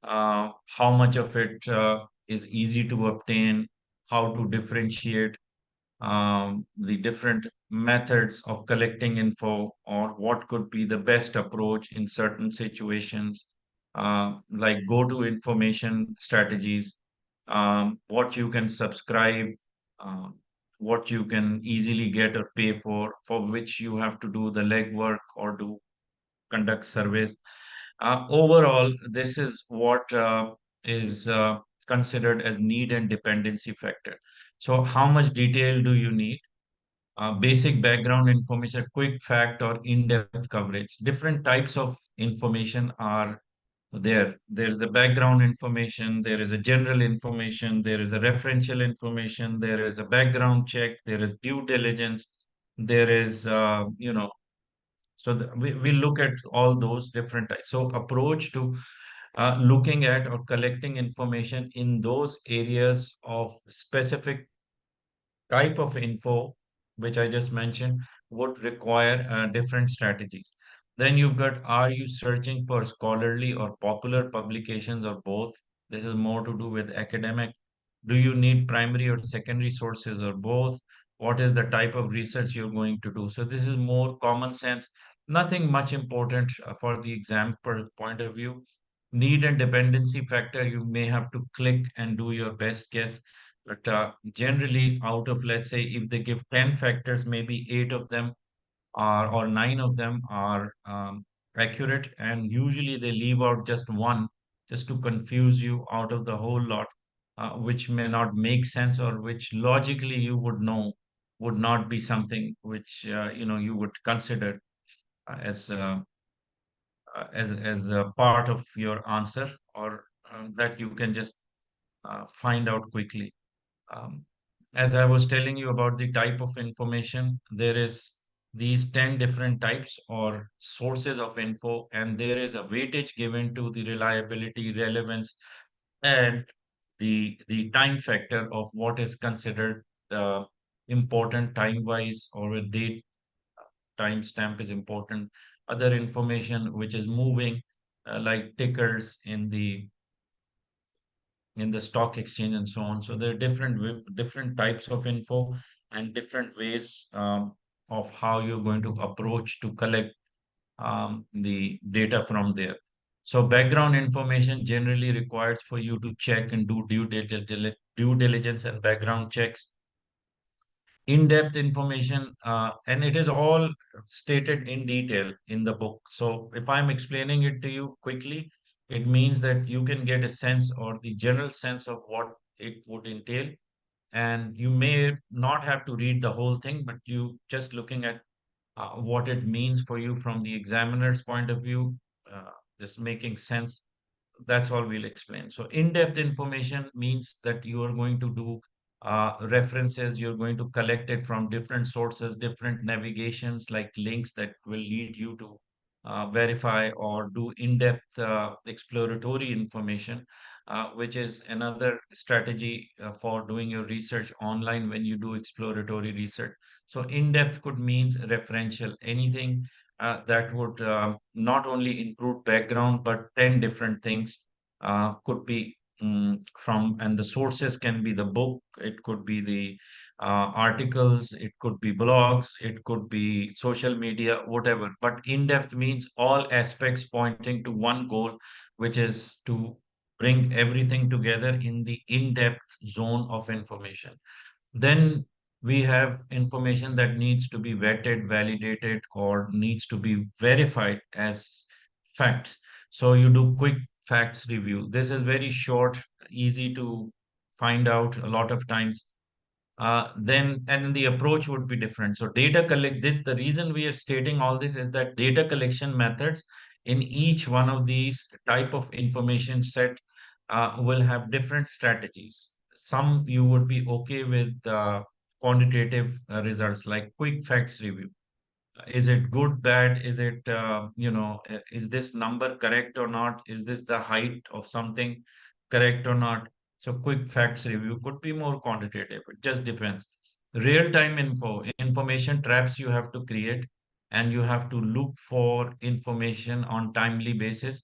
how much of it is easy to obtain, how to differentiate the different methods of collecting info, or what could be the best approach in certain situations, like go to information strategies, what you can subscribe, um, what you can easily get or pay for which you have to do the legwork or do conduct surveys. Overall, this is what is considered as need and dependency factor. So, how much detail do you need? Basic background information, quick fact, or in-depth coverage. Different types of information are there. There is a background information, there is a general information, there is a referential information, there is a background check, there is due diligence, there is, so we look at all those different types. So approach to looking at or collecting information in those areas of specific type of info, which I just mentioned, would require different strategies. Then you've got, are you searching for scholarly or popular publications, or both? This is more to do with academic. Do you need primary or secondary sources, or both? What is the type of research you're going to do? So this is more common sense, nothing much important for the exam point of view. Need and dependency factor, you may have to click and do your best guess. But generally, out of, let's say, if they give 10 factors, maybe eight of them are, or nine of them are accurate. And usually they leave out just one, just to confuse you out of the whole lot, which may not make sense, or which logically you would know would not be something which, you would consider as a part of your answer, or that you can just find out quickly. Um, as I was telling you about the type of information, there is these 10 different types or sources of info, and there is a weightage given to the reliability, relevance, and the time factor of what is considered important time-wise, or a date timestamp is important. Other information which is moving, like tickers in the stock exchange and so on. So there are different types of info and different ways of how you're going to approach to collect the data from there. So background information generally requires for you to check and do due diligence and background checks. In-depth information, and it is all stated in detail in the book. So if I'm explaining it to you quickly, it means that you can get a sense or the general sense of what it would entail. And you may not have to read the whole thing, but you just looking at what it means for you from the examiner's point of view, uh, just making sense. That's all we'll explain. So in-depth information means that you are going to do references, you're going to collect it from different sources, different navigations like links that will lead you to verify or do in-depth exploratory information, which is another strategy for doing your research online when you do exploratory research. So in-depth could means referential, anything that would not only include background, but 10 different things could be from, and the sources can be the book, it could be the articles, it could be blogs, it could be social media, whatever. But in-depth means all aspects pointing to one goal, which is to bring everything together in the in-depth zone of information. Then we have information that needs to be vetted, validated, or needs to be verified as facts. So you do quick facts review. This is very short, easy to find out a lot of times. Then and the approach would be different. So data collect this. The reason we are stating all this is that data collection methods in each one of these type of information set will have different strategies. Some you would be okay with quantitative results like quick facts review. Is it good, bad? Is it, is this number correct or not? Is this the height of something correct or not? So quick facts review could be more quantitative. It just depends. Real-time information traps you have to create, and you have to look for information on timely basis,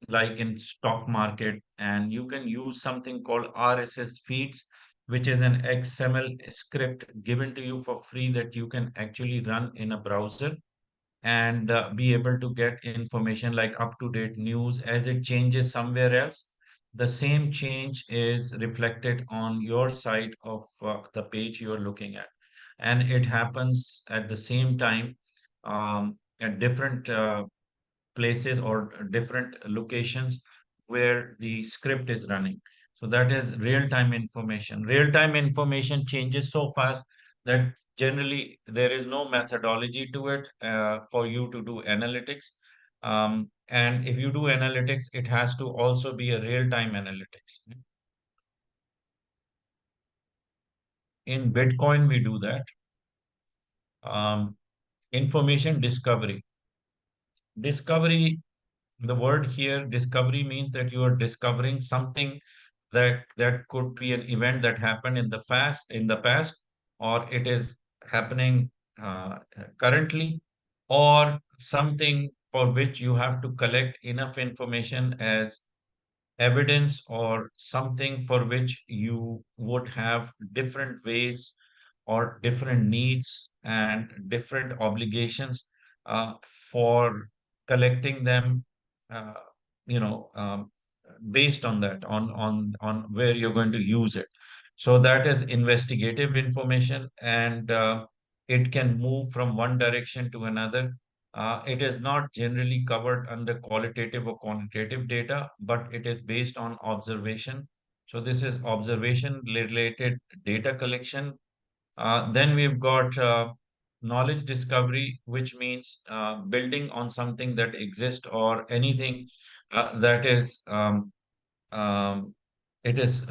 like in stock market, and you can use something called RSS feeds, which is an XML script given to you for free that you can actually run in a browser and be able to get information like up-to-date news as it changes somewhere else. The same change is reflected on your side of the page you're looking at. And it happens at the same time at different places or different locations where the script is running. So that is real-time information. Real-time information changes so fast that generally there is no methodology to it for you to do analytics. And if you do analytics, it has to also be a real-time analytics. In Bitcoin, we do that. Um, Information discovery. Discovery, the word here, discovery, means that you are discovering something that could be an event that happened in the past, or it is happening currently, or something for which you have to collect enough information as evidence, or something for which you would have different ways or different needs and different obligations for collecting them, uh, you know, based on that, on where you're going to use it. So that is investigative information, and it can move from one direction to another. It is not generally covered under qualitative or quantitative data, but it is based on observation. So this is observation related data collection. Then we've got knowledge discovery, which means building on something that exists or anything that is um, It is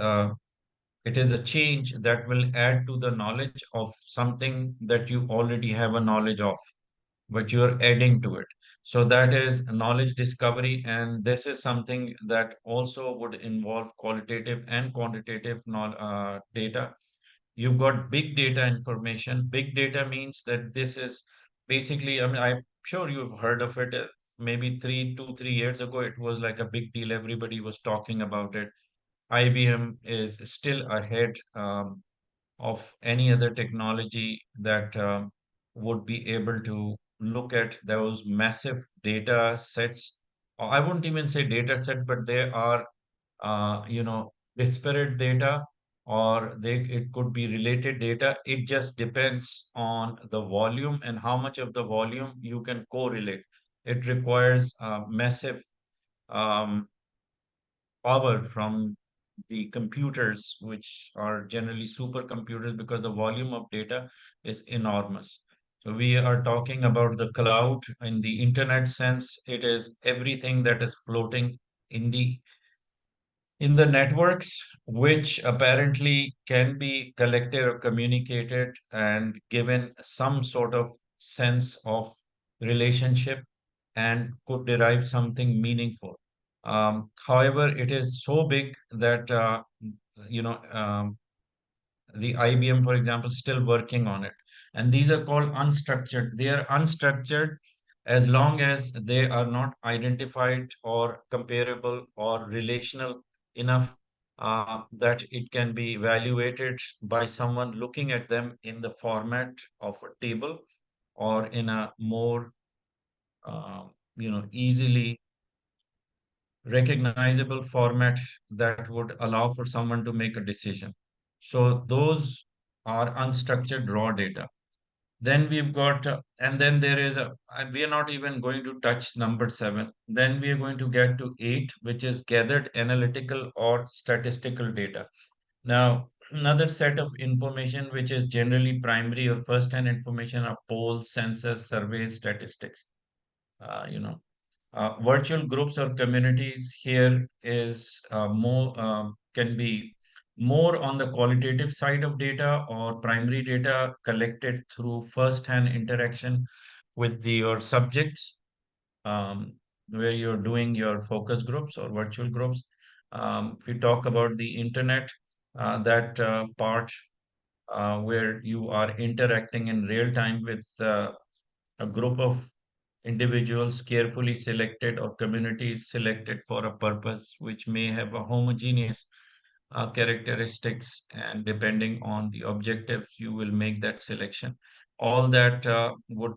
it is a change that will add to the knowledge of something that you already have a knowledge of, but you're adding to it. So that is knowledge discovery, and this is something that also would involve qualitative and quantitative data. You've got big data information. Big data means that this is basically, I mean, I'm sure you've heard of it. Maybe 3 years ago, it was like a big deal. Everybody was talking about it. IBM is still ahead of any other technology that would be able to look at those massive data sets. Or I wouldn't even say data set, but they are, disparate data, or it could be related data. It just depends on the volume and how much of the volume you can correlate. It requires massive um, power from the computers, which are generally supercomputers, because the volume of data is enormous. So we are talking about the cloud in the internet sense. It is everything that is floating in the networks, which apparently can be collected or communicated and given some sort of sense of relationship and could derive something meaningful. However, it is so big that you know the IBM, for example, still working on it. And these are called unstructured. They are unstructured as long as they are not identified or comparable or relational enough that it can be evaluated by someone looking at them in the format of a table or in a more easily recognizable format that would allow for someone to make a decision. So those are unstructured raw data. Then we've got, and then there is and we are not even going to touch number seven. Then we are going to get to eight, which is gathered analytical or statistical data. Now, another set of information, which is generally primary or first-hand information, are polls, census, surveys, statistics. Uh, you know, Virtual groups or communities here is more can be more on the qualitative side of data or primary data collected through first-hand interaction with your subjects, um, where you're doing your focus groups or virtual groups. If you talk about the internet, that part where you are interacting in real time with a group of individuals carefully selected or communities selected for a purpose which may have a homogeneous characteristics, and depending on the objectives you will make that selection. All that would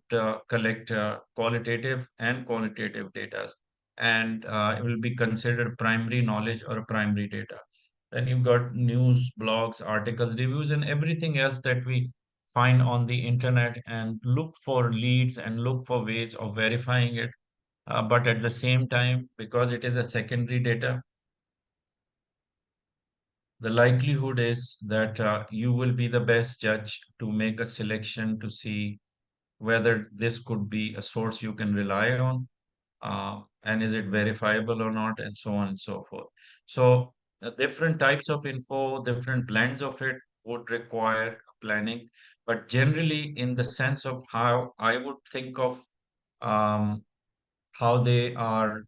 collect qualitative and quantitative data, and it will be considered primary knowledge or primary data. Then you've got news, blogs, articles, reviews, and everything else that we find on the internet and look for leads and look for ways of verifying it. But at the same time, because it is a secondary data, the likelihood is that you will be the best judge to make a selection to see whether this could be a source you can rely on, and is it verifiable or not, and so on and so forth. So, different types of info, different blends of it would require planning, but generally, in the sense of how I would think of um, how they are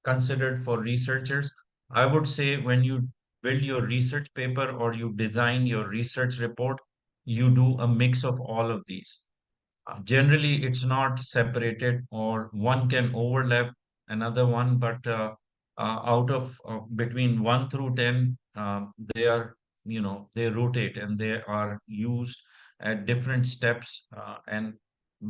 considered for researchers, I would say when you build your research paper or you design your research report, you do a mix of all of these. Generally, it's not separated, or one can overlap another one, but out of between 1 through 10, they are, they rotate and they are used at different steps, and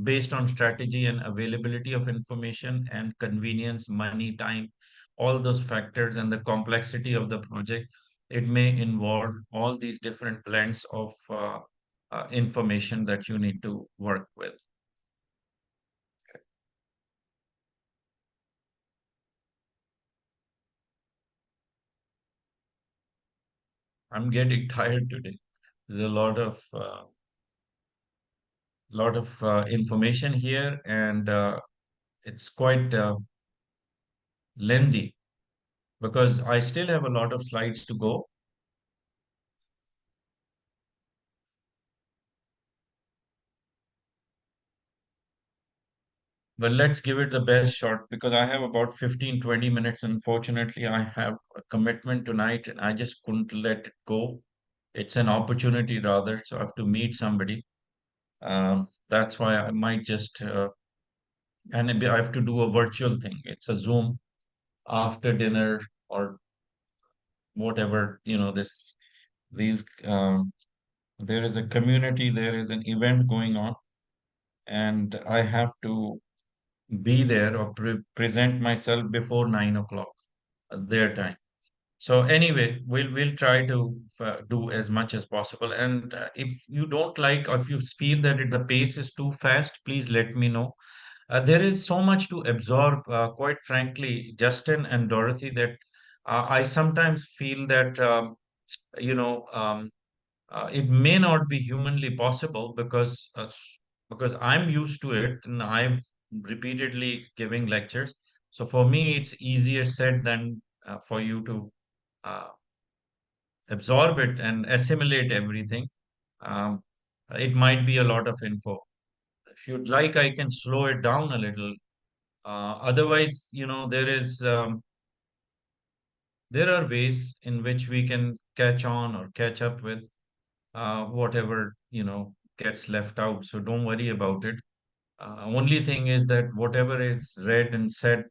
based on strategy and availability of information and convenience, money, time, all those factors, and the complexity of the project, it may involve all these different blends of information that you need to work with. I'm getting tired today. There's a lot of information here, and it's quite lengthy. because I still have a lot of slides to go. But let's give it the best shot because I have about 15-20 minutes. Unfortunately, I have a commitment tonight and I just couldn't let it go. It's an opportunity rather, so I have to meet somebody. That's why I might just, and maybe I have to do a virtual thing. It's a Zoom after dinner or whatever, these, there is a community, there is an event going on, and I have to be there or present myself before 9 o'clock their time. So anyway, we'll try to do as much as possible. And if you don't like, or if you feel that the pace is too fast, please let me know. There is so much to absorb, quite frankly, Justin and Dorothy, that I sometimes feel that you know it may not be humanly possible because I'm used to it and I've repeatedly giving lectures. So for me, it's easier said than for you to uh, absorb it and assimilate everything. Um, it might be a lot of info. If you'd like, I can slow it down a little. Otherwise, there are ways in which we can catch on or catch up with whatever gets left out. So don't worry about it. Only thing is that whatever is read and said,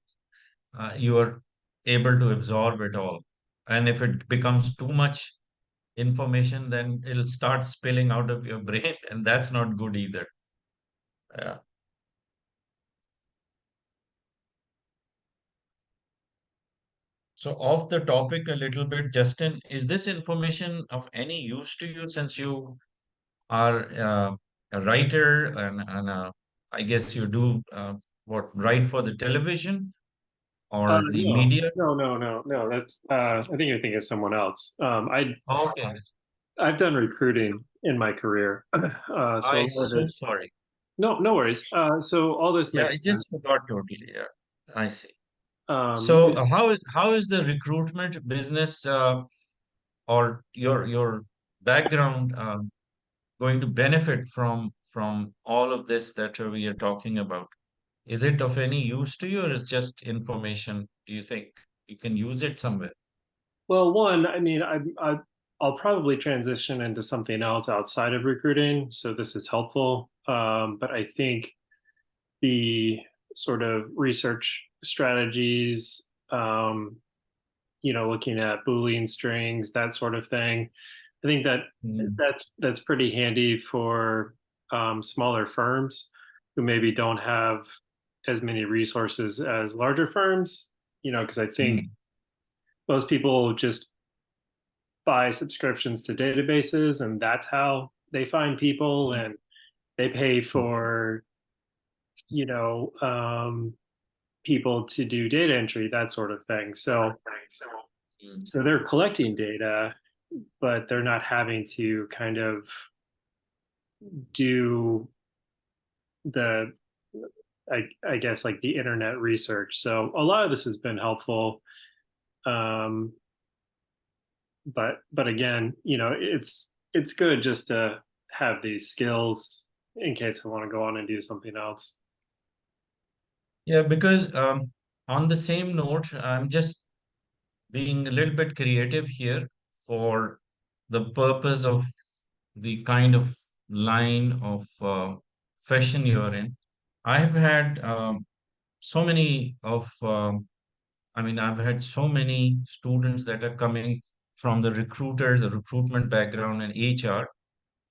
you are able to absorb it all. And if it becomes too much information, then it'll start spilling out of your brain, and that's not good either. Yeah. So, off the topic a little bit, Justin, is this information of any use to you since you are a writer and I guess you do write for the television or the No, media? no. That's I think you're thinking of someone else. Okay, I've done recruiting in my career, so a I lot of so it. sorry. No worries. So all this Yeah, I makes just sense. forgot totally. Yeah, I see. Um, So it- how is the recruitment business or your background going to benefit from all of this that we are talking about? Is it of any use to you, or is just information? Do you think you can use it somewhere? well, one, I mean, I'll probably transition into something else outside of recruiting, so this is helpful. But I think the sort of research strategies, looking at Boolean strings, that sort of thing. I think that Mm, that's pretty handy for smaller firms who maybe don't have as many resources as larger firms. Because I think mm, most people just buy subscriptions to databases, and that's how they find people, and they pay mm, for you know people to do data entry, that sort of thing. mm. So they're collecting data, but they're not having to kind of do the I guess like the internet research. So a lot of this has been helpful. Um, but again, it's good just to have these skills in case I want to go on and do something else. Yeah, because on the same note, I'm just being a little bit creative here for the purpose of the kind of line of fashion you're in. I've had so many of, I mean, I've had so many students that are coming from the recruiters, the recruitment background, and HR,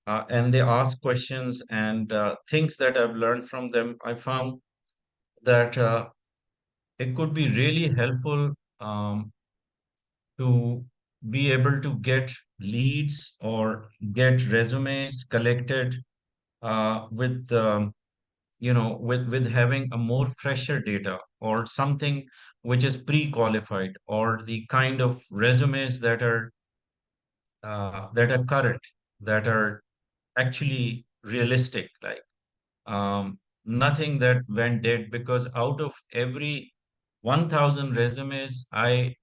and they ask questions and things that I've learned from them. I found that it could be really helpful to be able to get leads or get resumes collected with having a more fresher data or something which is pre-qualified, or the kind of resumes that are current, that are actually realistic, like nothing that went dead, because out of every 1,000 resumes, I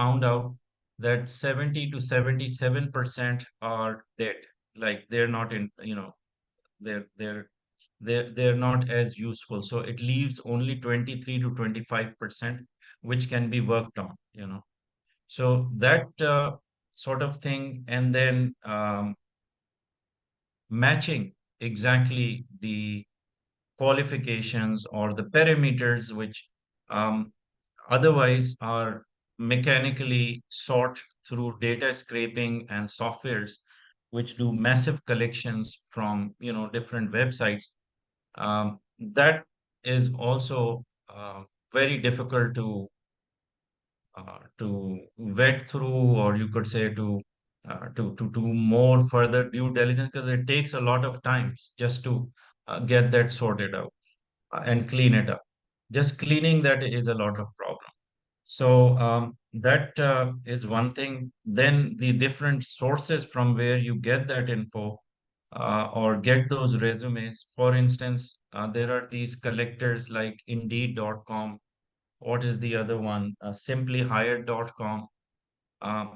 found out that 70 to 77% are dead. Like they're not in, they're they're they're not as useful. So it leaves only 23 to 25% which can be worked on. So that sort of thing, and then matching exactly the qualifications or the parameters which um, otherwise are mechanically sought through data scraping and softwares which do massive collections from different websites. That is also very difficult to vet through, or you could say to more further due diligence, because it takes a lot of times just to get that sorted out and clean it up. Just cleaning that is a lot of problem. So that is one thing. Then the different sources from where you get that info or get those resumes. For instance, there are these collectors like Indeed.com. What is the other one? Simplyhired.com.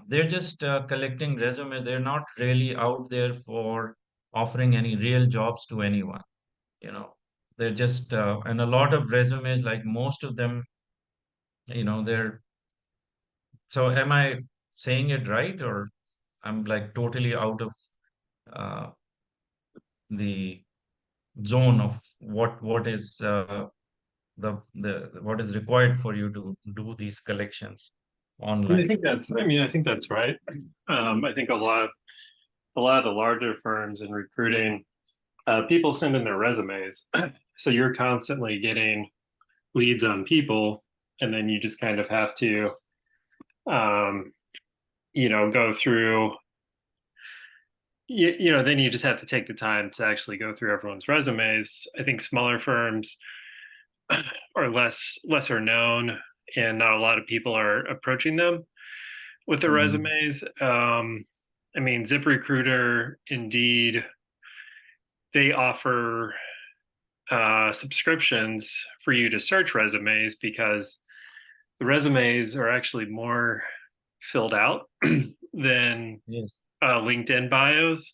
They're just collecting resumes. They're not really out there for offering any real jobs to anyone. You know, they're just, and a lot of resumes, like most of them, they're, so am I saying it right, or I'm like totally out of uh, the zone of what is the what is required for you to do these collections I online? think that's. I mean, I think that's right. I think a lot of the larger firms in recruiting, people send in their resumes, so you're constantly getting leads on people, and then you just kind of have to, um, go through. Then you just have to take the time to actually go through everyone's resumes. I think smaller firms are lesser known, and not a lot of people are approaching them with their Mm, resumes. I mean, ZipRecruiter, Indeed, they offer subscriptions for you to search resumes because the resumes are actually more filled out than yes. LinkedIn bios.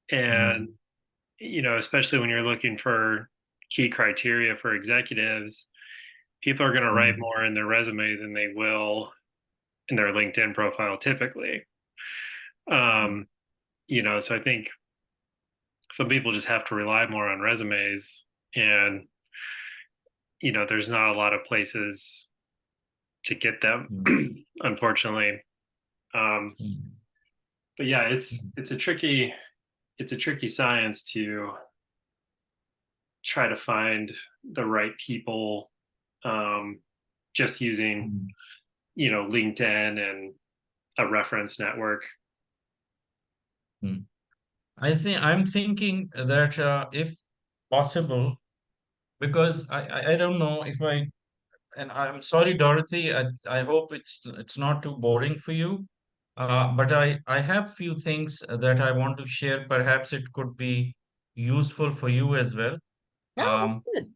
And, Mm, especially when you're looking for key criteria for executives, people are going to write mm, more in their resume than they will in their LinkedIn profile typically. mm, Um, so I think some people just have to rely more on resumes, and there's not a lot of places to get them, mm, unfortunately. Um, mm, but yeah, mm, it's a tricky science to try to find the right people, um, just using mm, LinkedIn and a reference network. mm. I'm thinking that if possible, because I don't know if I, and I'm sorry, Dorothy, I hope it's not too boring for you. But I have few things that I want to share. Perhaps it could be useful for you as well. No, that's Um, good.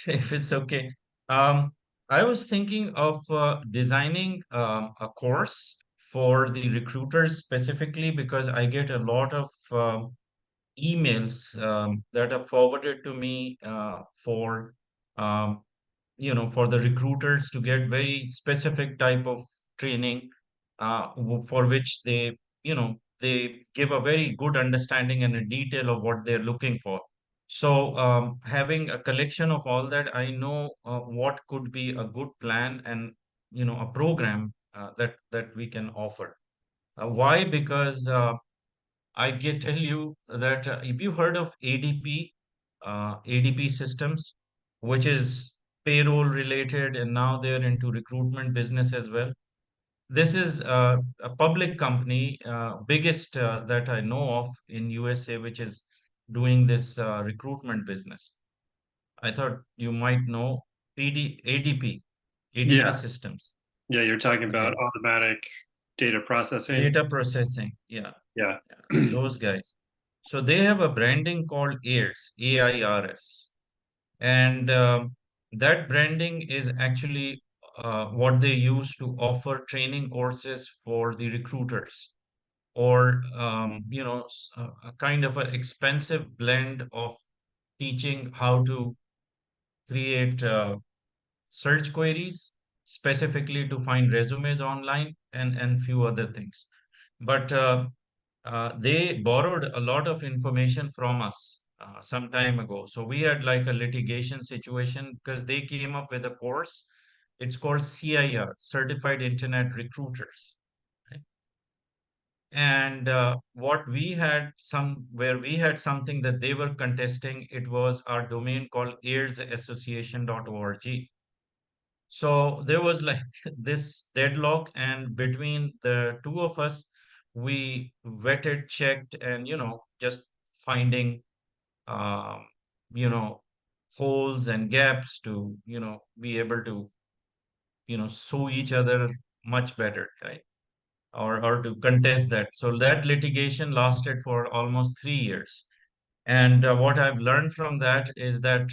if it's okay. Um, I was thinking of designing a course for the recruiters specifically, because I get a lot of emails that are forwarded to me um, for the recruiters to get very specific type of training for which they give a very good understanding and a detail of what they're looking for. So having a collection of all that, I know what could be a good plan and a program that we can offer. Why? Because I can tell you that if you heard of ADP, ADP systems, which is payroll related, and now they're into recruitment business as well. This is a public company, biggest that I know of in USA, which is doing this recruitment business. I thought you might know ADP, ADP Yeah, systems. yeah, you're talking about Okay, automatic data processing. data processing. Yeah, Yeah. yeah, those guys. So they have a branding called AIRS, AIRS, and that branding is actually what they use to offer training courses for the recruiters, or a kind of an expensive blend of teaching how to create search queries specifically to find resumes online, and few other things. But they borrowed a lot of information from us some time ago. So we had like a litigation situation because they came up with a course. It's called CIR, Certified Internet Recruiters. Right? And what we had some where we had something that they were contesting, it was our domain called AOFIRS.org. So there was like this deadlock, and between the two of us, we vetted, checked, and just finding um, you know holes and gaps to be able to sue each other much better, right? Or to contest that. So that litigation lasted for almost 3 years. And what I've learned from that is that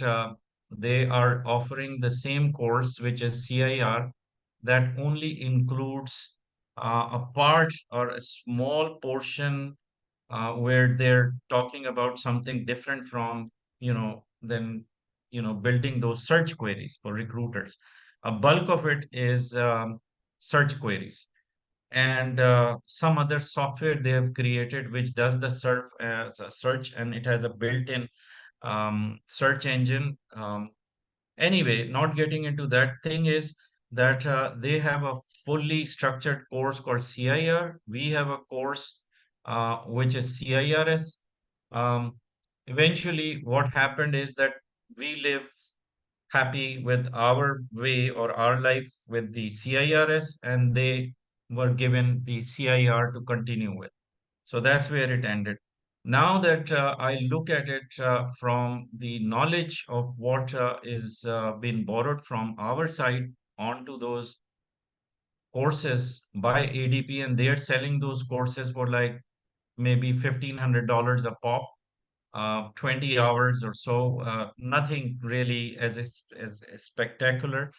they are offering the same course, which is CIR, that only includes a part or a small portion where they're talking about something different from, than, building those search queries for recruiters. A bulk of it is search queries, and some other software they have created which does the surf as a search, and it has a built-in search engine. Anyway, not getting into that, thing is that they have a fully structured course called CIR. We have a course which is CIRS. Um, Eventually, what happened is that we live happy with our way or our life with the CIRS, and they were given the CIR to continue with. So that's where it ended. Now that I look at it from the knowledge of what is been borrowed from our side onto those courses by ADP, and they are selling those courses for like maybe $1,500 a pop, 20 hours or so, nothing really as spectacular.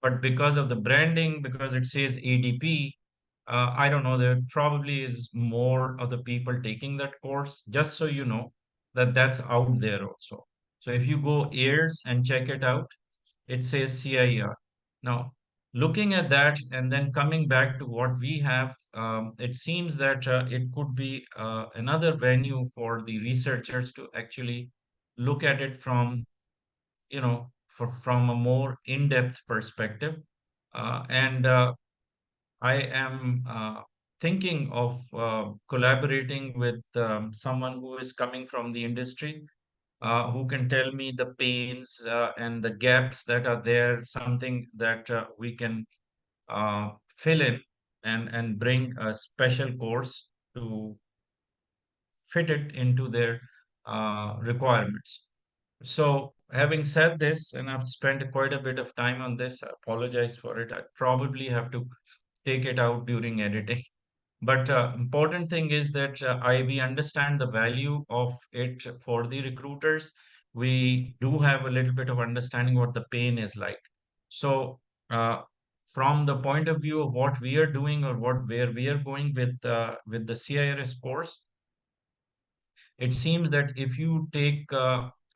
But because of the branding, because it says ADP, I don't know, there probably is more of the people taking that course, just so you know that that's out there also. So if you go AIRS and check it out, it says CIR. Now, looking at that and then coming back to what we have, it seems that it could be another venue for the researchers to actually look at it from, from a more in-depth perspective. And I am thinking of collaborating with someone who is coming from the industry, who can tell me the pains and the gaps that are there, something that we can fill in, and bring a special course to fit it into their requirements. So, having said this, and I've spent quite a bit of time on this, I apologize for it. I probably have to take it out during editing. But important thing is that we understand the value of it for the recruiters. We do have a little bit of understanding what the pain is like. So uh, from the point of view of what we are doing, or where we are going with the CIRS course, it seems that if you take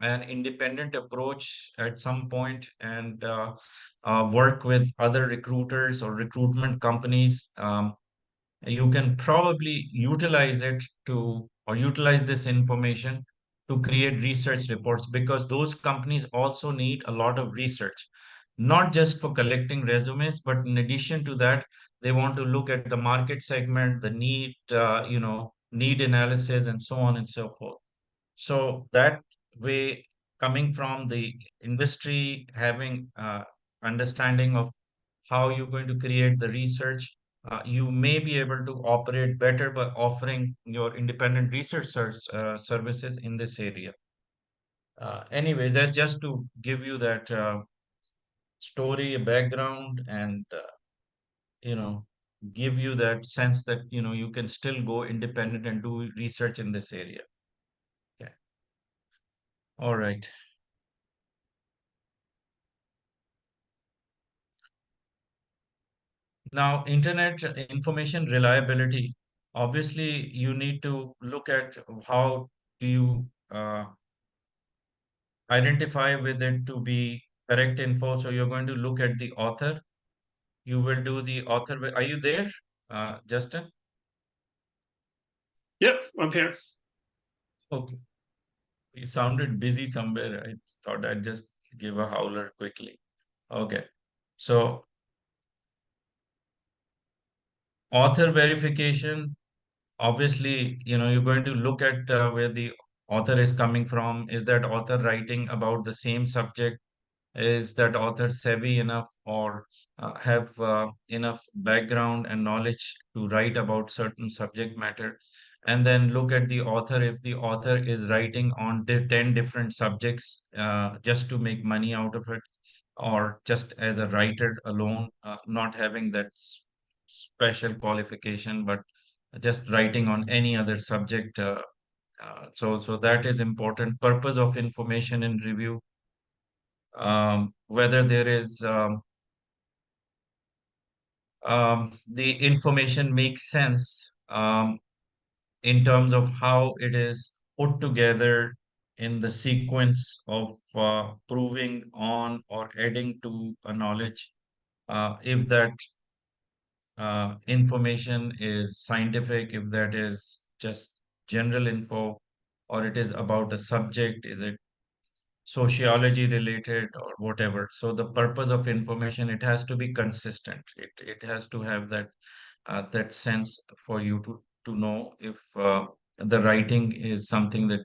an independent approach at some point, and work with other recruiters or recruitment companies, you can probably utilize it to, or utilize this information to create research reports, because those companies also need a lot of research, not just for collecting resumes, but in addition to that, they want to look at the market segment, the need, need analysis, and so on and so forth. So that way, coming from the industry, having understanding of how you're going to create the research, you may be able to operate better by offering your independent research services in this area. Anyway, that's just to give you that story, background, and you know, give you that sense that you can still go independent and do research in this area. Yeah. All right. Now, internet information reliability. Obviously, you need to look at how do you identify with it to be correct info. So you're going to look at the author. You will do the author. Are you there, Justin? Yep, I'm here. Okay. You sounded busy somewhere. I thought I'd just give a howler quickly. Okay. So author verification, obviously, you're going to look at where the author is coming from. Is that author writing about the same subject? Is that author savvy enough or have enough background and knowledge to write about certain subject matter? And then look at the author. If the author is writing on 10 different subjects just to make money out of it, or just as a writer alone, not having that special qualification, but just writing on any other subject. So that is important. Purpose of information in review, whether there is the information makes sense in terms of how it is put together in the sequence of proving on or adding to a knowledge. If that information is scientific, if that is just general info, or it is about a subject, is it sociology related or whatever. So the purpose of information, it has to be consistent. It has to have that sense for you to know if the writing is something that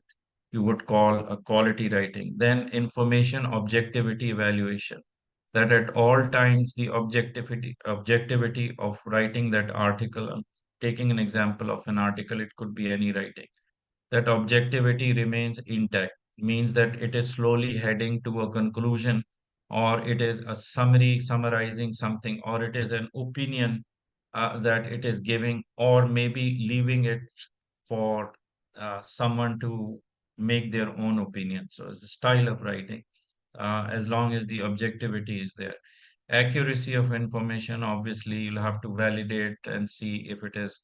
you would call a quality writing. Then information objectivity evaluation. That at all times the objectivity of writing that article. I'm taking an example of an article. It could be any writing, that objectivity remains intact, means that it is slowly heading to a conclusion, or it is a summary summarizing something, or it is an opinion that it is giving, or maybe leaving it for someone to make their own opinion. So it's a style of writing, as long as the objectivity is there. Accuracy of information, obviously, you'll have to validate and see if it is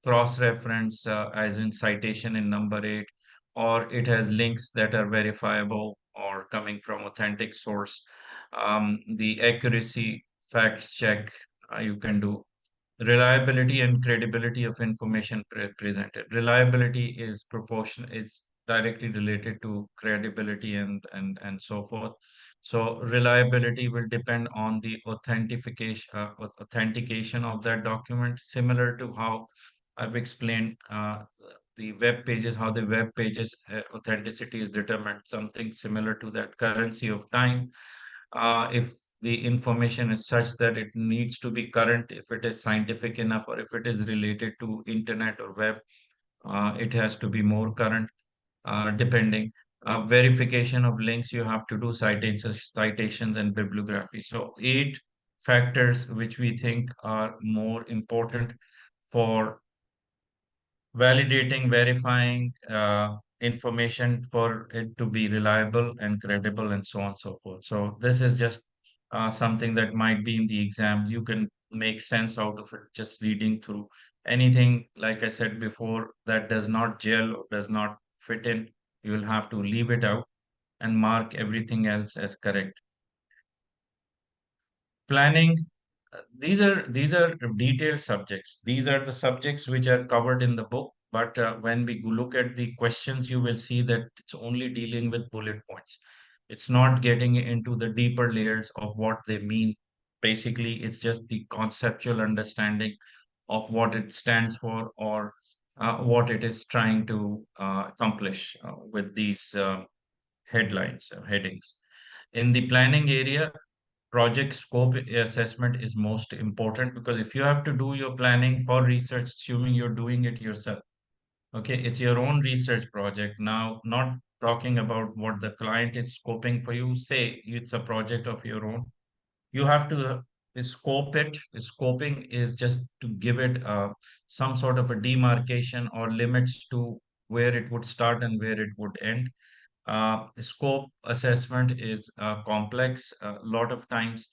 cross-reference, as in citation in number 8, or it has links that are verifiable or coming from authentic source. The accuracy facts check you can do. Reliability and credibility of information presented. Reliability is proportion, is directly related to credibility and so forth. So reliability will depend on the authentication of that document, similar to how I've explained the web pages, how the web pages authenticity is determined, something similar to that. Currency of time, if the information is such that it needs to be current, if it is scientific enough, or if it is related to internet or web, it has to be more current, depending. Verification of links, you have to do citations and bibliography. So 8 factors which we think are more important for validating, verifying information for it to be reliable and credible, and so on and so forth. So this is just something that might be in the exam. You can make sense out of it just reading through. Anything, like I said before, that does not gel or does not fit in, you will have to leave it out and mark everything else as correct. Planning, these are detailed subjects. These are the subjects which are covered in the book, but when we look at the questions, you will see that it's only dealing with bullet points. It's not getting into the deeper layers of what they mean. Basically, it's just the conceptual understanding of what it stands for, or what it is trying to accomplish with these headlines or headings. In the planning area, project scope assessment is most important, because if you have to do your planning for research, assuming you're doing it yourself, okay, it's your own research project. Now, not talking about what the client is scoping for you, say it's a project of your own, you have to scope it. Scoping is just to give it some sort of a demarcation or limits to where it would start and where it would end. Scope assessment is complex. A lot of times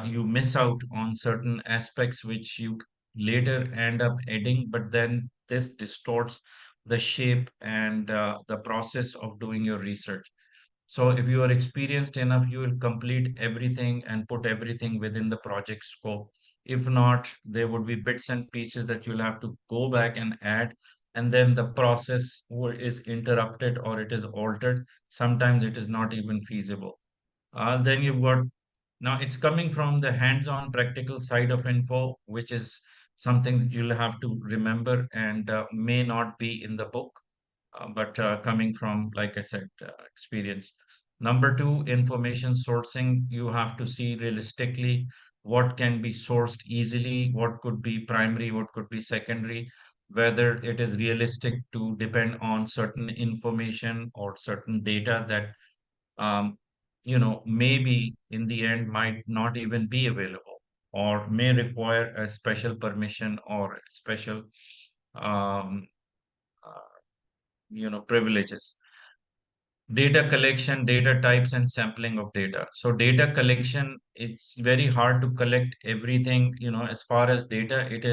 you miss out on certain aspects which you later end up adding, but then this distorts the shape and the process of doing your research. So if you are experienced enough, you will complete everything and put everything within the project scope. If not, there would be bits and pieces that you'll have to go back and add, and then the process is interrupted or it is altered. Sometimes it is not even feasible. Then you've got now it's coming from the hands-on practical side of info, which is something that you'll have to remember and may not be in the book, but coming from, like I said, experience. Number two, information sourcing. You have to see realistically what can be sourced easily, what could be primary, what could be secondary, whether it is realistic to depend on certain information or certain data that um, maybe in the end might not even be available or may require a special permission or special um, uh, privileges. Data collection, data types, and sampling of data. So data collection, it's very hard to collect everything, as far as data, it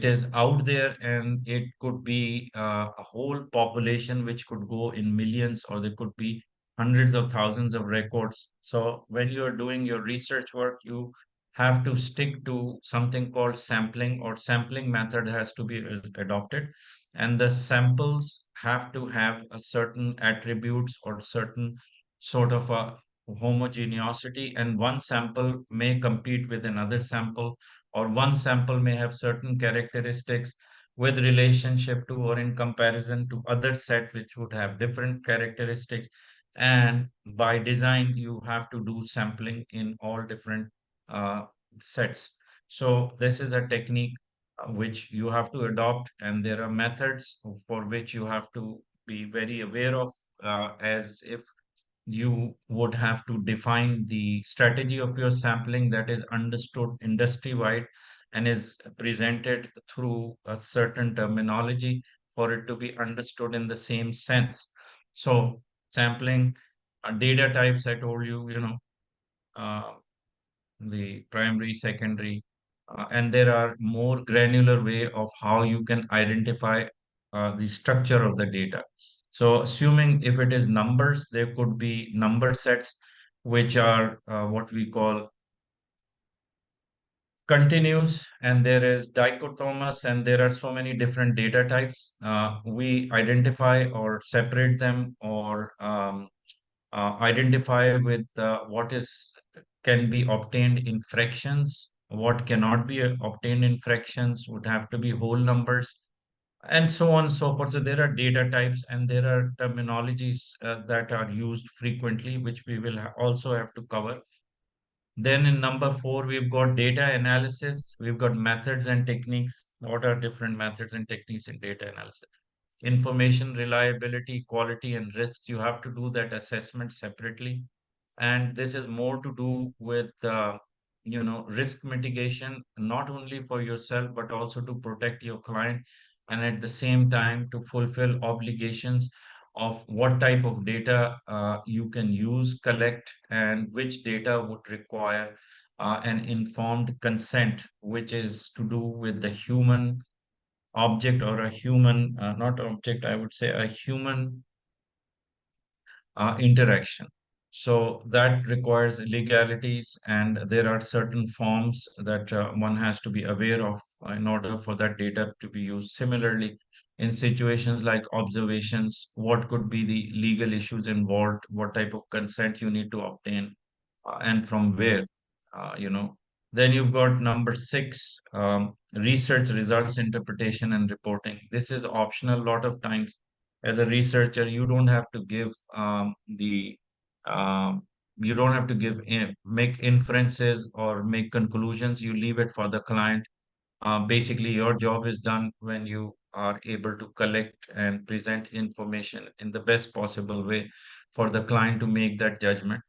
is out there, and it could be a whole population which could go in millions, or there could be hundreds of thousands of records. So when you're doing your research work, you have to stick to something called sampling, or sampling method has to be adopted, and the samples have to have a certain attributes or certain sort of a homogeneity, and one sample may compete with another sample, or one sample may have certain characteristics with relationship to or in comparison to other set which would have different characteristics. And by design you have to do sampling in all different uh, sets. So this is a technique which you have to adopt, and there are methods for which you have to be very aware of, as if you would have to define the strategy of your sampling that is understood industry wide and is presented through a certain terminology for it to be understood in the same sense. So sampling, data types, I told you, uh, the primary, secondary, and there are more granular way of how you can identify the structure of the data. So assuming if it is numbers, there could be number sets, which are what we call continuous, and there is dichotomous, and there are so many different data types. We identify or separate them, or identify with what is can be obtained in fractions, what cannot be obtained in fractions would have to be whole numbers, and so on and so forth. So there are data types and there are terminologies that are used frequently, which we will also have to cover. Then in number four, we've got data analysis. We've got methods and techniques. What are different methods and techniques in data analysis? Information reliability, quality, and risk. You have to do that assessment separately. And this is more to do with risk mitigation, not only for yourself but also to protect your client, and at the same time to fulfill obligations of what type of data you can use, collect, and which data would require an informed consent, which is to do with the human object, or a human, not object, I would say a human interaction. So that requires legalities, and there are certain forms that one has to be aware of in order for that data to be used. Similarly, in situations like observations, what could be the legal issues involved, what type of consent you need to obtain, and from where, you know. Then you've got number six, research results interpretation and reporting. This is optional a lot of times. As a researcher, you don't have to give the you don't have to make inferences or make conclusions. You leave it for the client. Basically, your job is done when you are able to collect and present information in the best possible way for the client to make that judgment.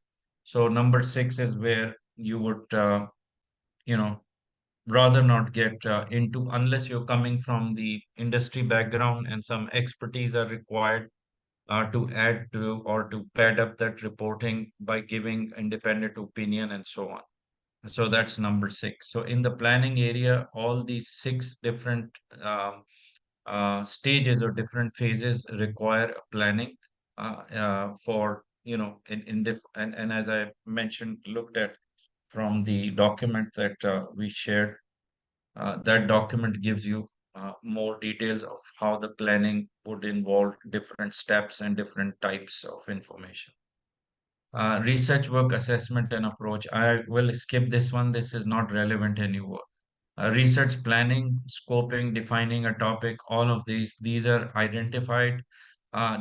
So number six is where you would you know rather not get into, unless you're coming from the industry background and some expertise are required to add to or to pad up that reporting by giving independent opinion and so on. So that's number 6. So in the planning area, all these 6 different stages or different phases require a planning for, and as I mentioned, looked at from the document that we shared, that document gives you more details of how the planning would involve different steps and different types of information. Research work assessment and approach. I will skip this one. This is not relevant anymore. Research planning, scoping, defining a topic, all of these are identified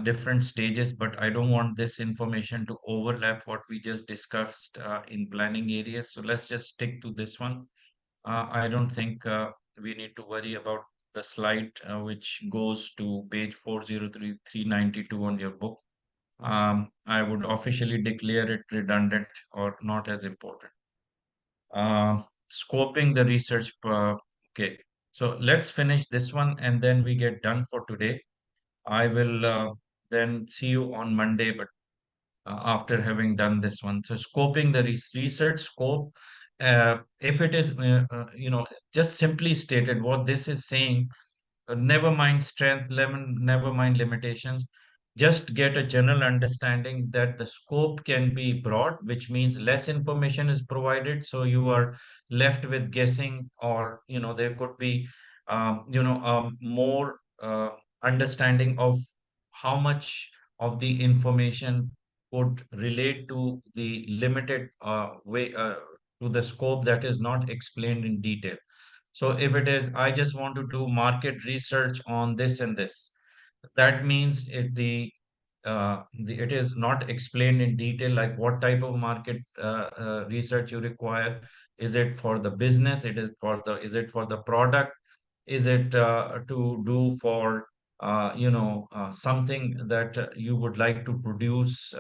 different stages, but I don't want this information to overlap what we just discussed in planning areas. So let's just stick to this one. I don't think we need to worry about the slide which goes to page 403, 392 on your book. I would officially declare it redundant or not as important. Scoping the research. Okay, so let's finish this one and then we get done for today. I will then see you on Monday, but after having done this one. So scoping the research scope, if it is, just simply stated, what this is saying, never mind strength, never mind limitations. Just get a general understanding that the scope can be broad, which means less information is provided. So you are left with guessing, or, there could be, more understanding of how much of the information would relate to the limited way, to the scope that is not explained in detail. So if it is, I just want to do market research on this and this, that means it is not explained in detail, like what type of market research you require. Is it for the business? Is it for the product? Is it to do for something that you would like to produce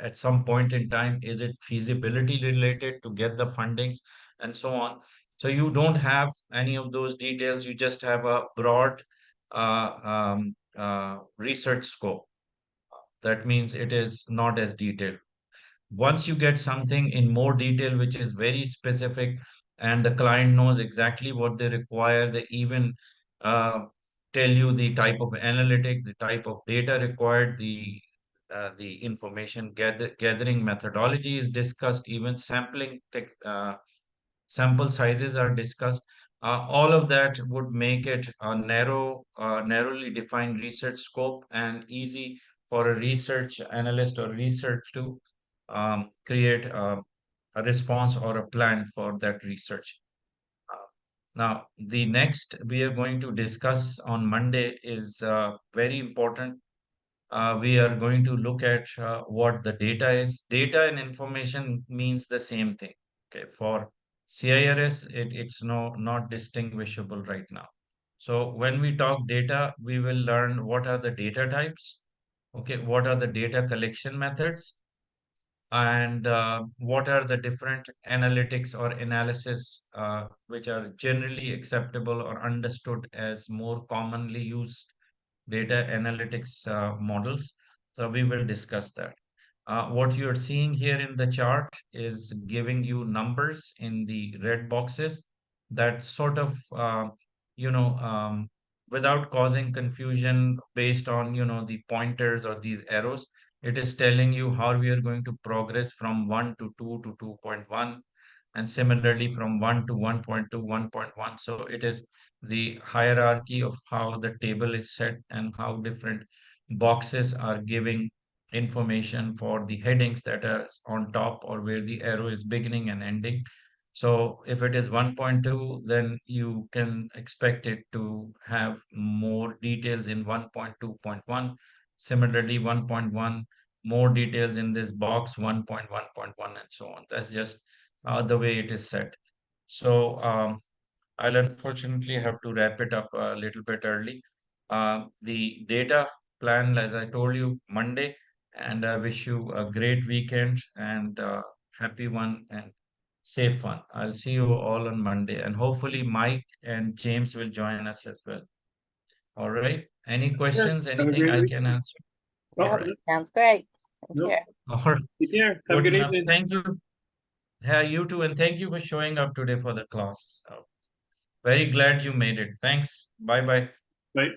at some point in time? Is it feasibility related to get the fundings and so on? So you don't have any of those details. You just have a broad research scope. That means it is not as detailed. Once you get something in more detail, which is very specific, and the client knows exactly what they require, they even uh, tell you the type of analytic, the type of data required, the information gathering methodology is discussed, even sample sizes are discussed. All of that would make it a narrowly defined research scope and easy for a research analyst or research to create a response or a plan for that research. Now, the next we are going to discuss on Monday is very important. We are going to look at what the data is. Data and information means the same thing. Okay, for CIRS, it's not distinguishable right now. So when we talk data, we will learn what are the data types. Okay, what are the data collection methods, and what are the different analytics or analysis which are generally acceptable or understood as more commonly used data analytics models. So we will discuss that. What you're seeing here in the chart is giving you numbers in the red boxes that sort of, you know, um, without causing confusion based on, the pointers or these arrows, it is telling you how we are going to progress from 1 to 2 to 2.1, and similarly from 1 to 1.2, 1.1. So it is the hierarchy of how the table is set and how different boxes are giving information for the headings that are on top or where the arrow is beginning and ending. So if it is 1.2, then you can expect it to have more details in 1.2.1. Similarly, 1.1, more details in this box, 1.1.1, and so on. That's just the way it is set. So I'll unfortunately have to wrap it up a little bit early. The data plan, as I told you, Monday, and I wish you a great weekend and happy one and safe one. I'll see you all on Monday, and hopefully Mike and James will join us as well. All right. Any Sure. questions? Have a Anything great I week. can answer? All Yeah, right. sounds great. Thank Nope. you. All right. Take care. Have a Good good enough. evening. Thank you. Yeah, you too, and thank you for showing up today for the class. Very glad you made it. Thanks. Bye bye. Right.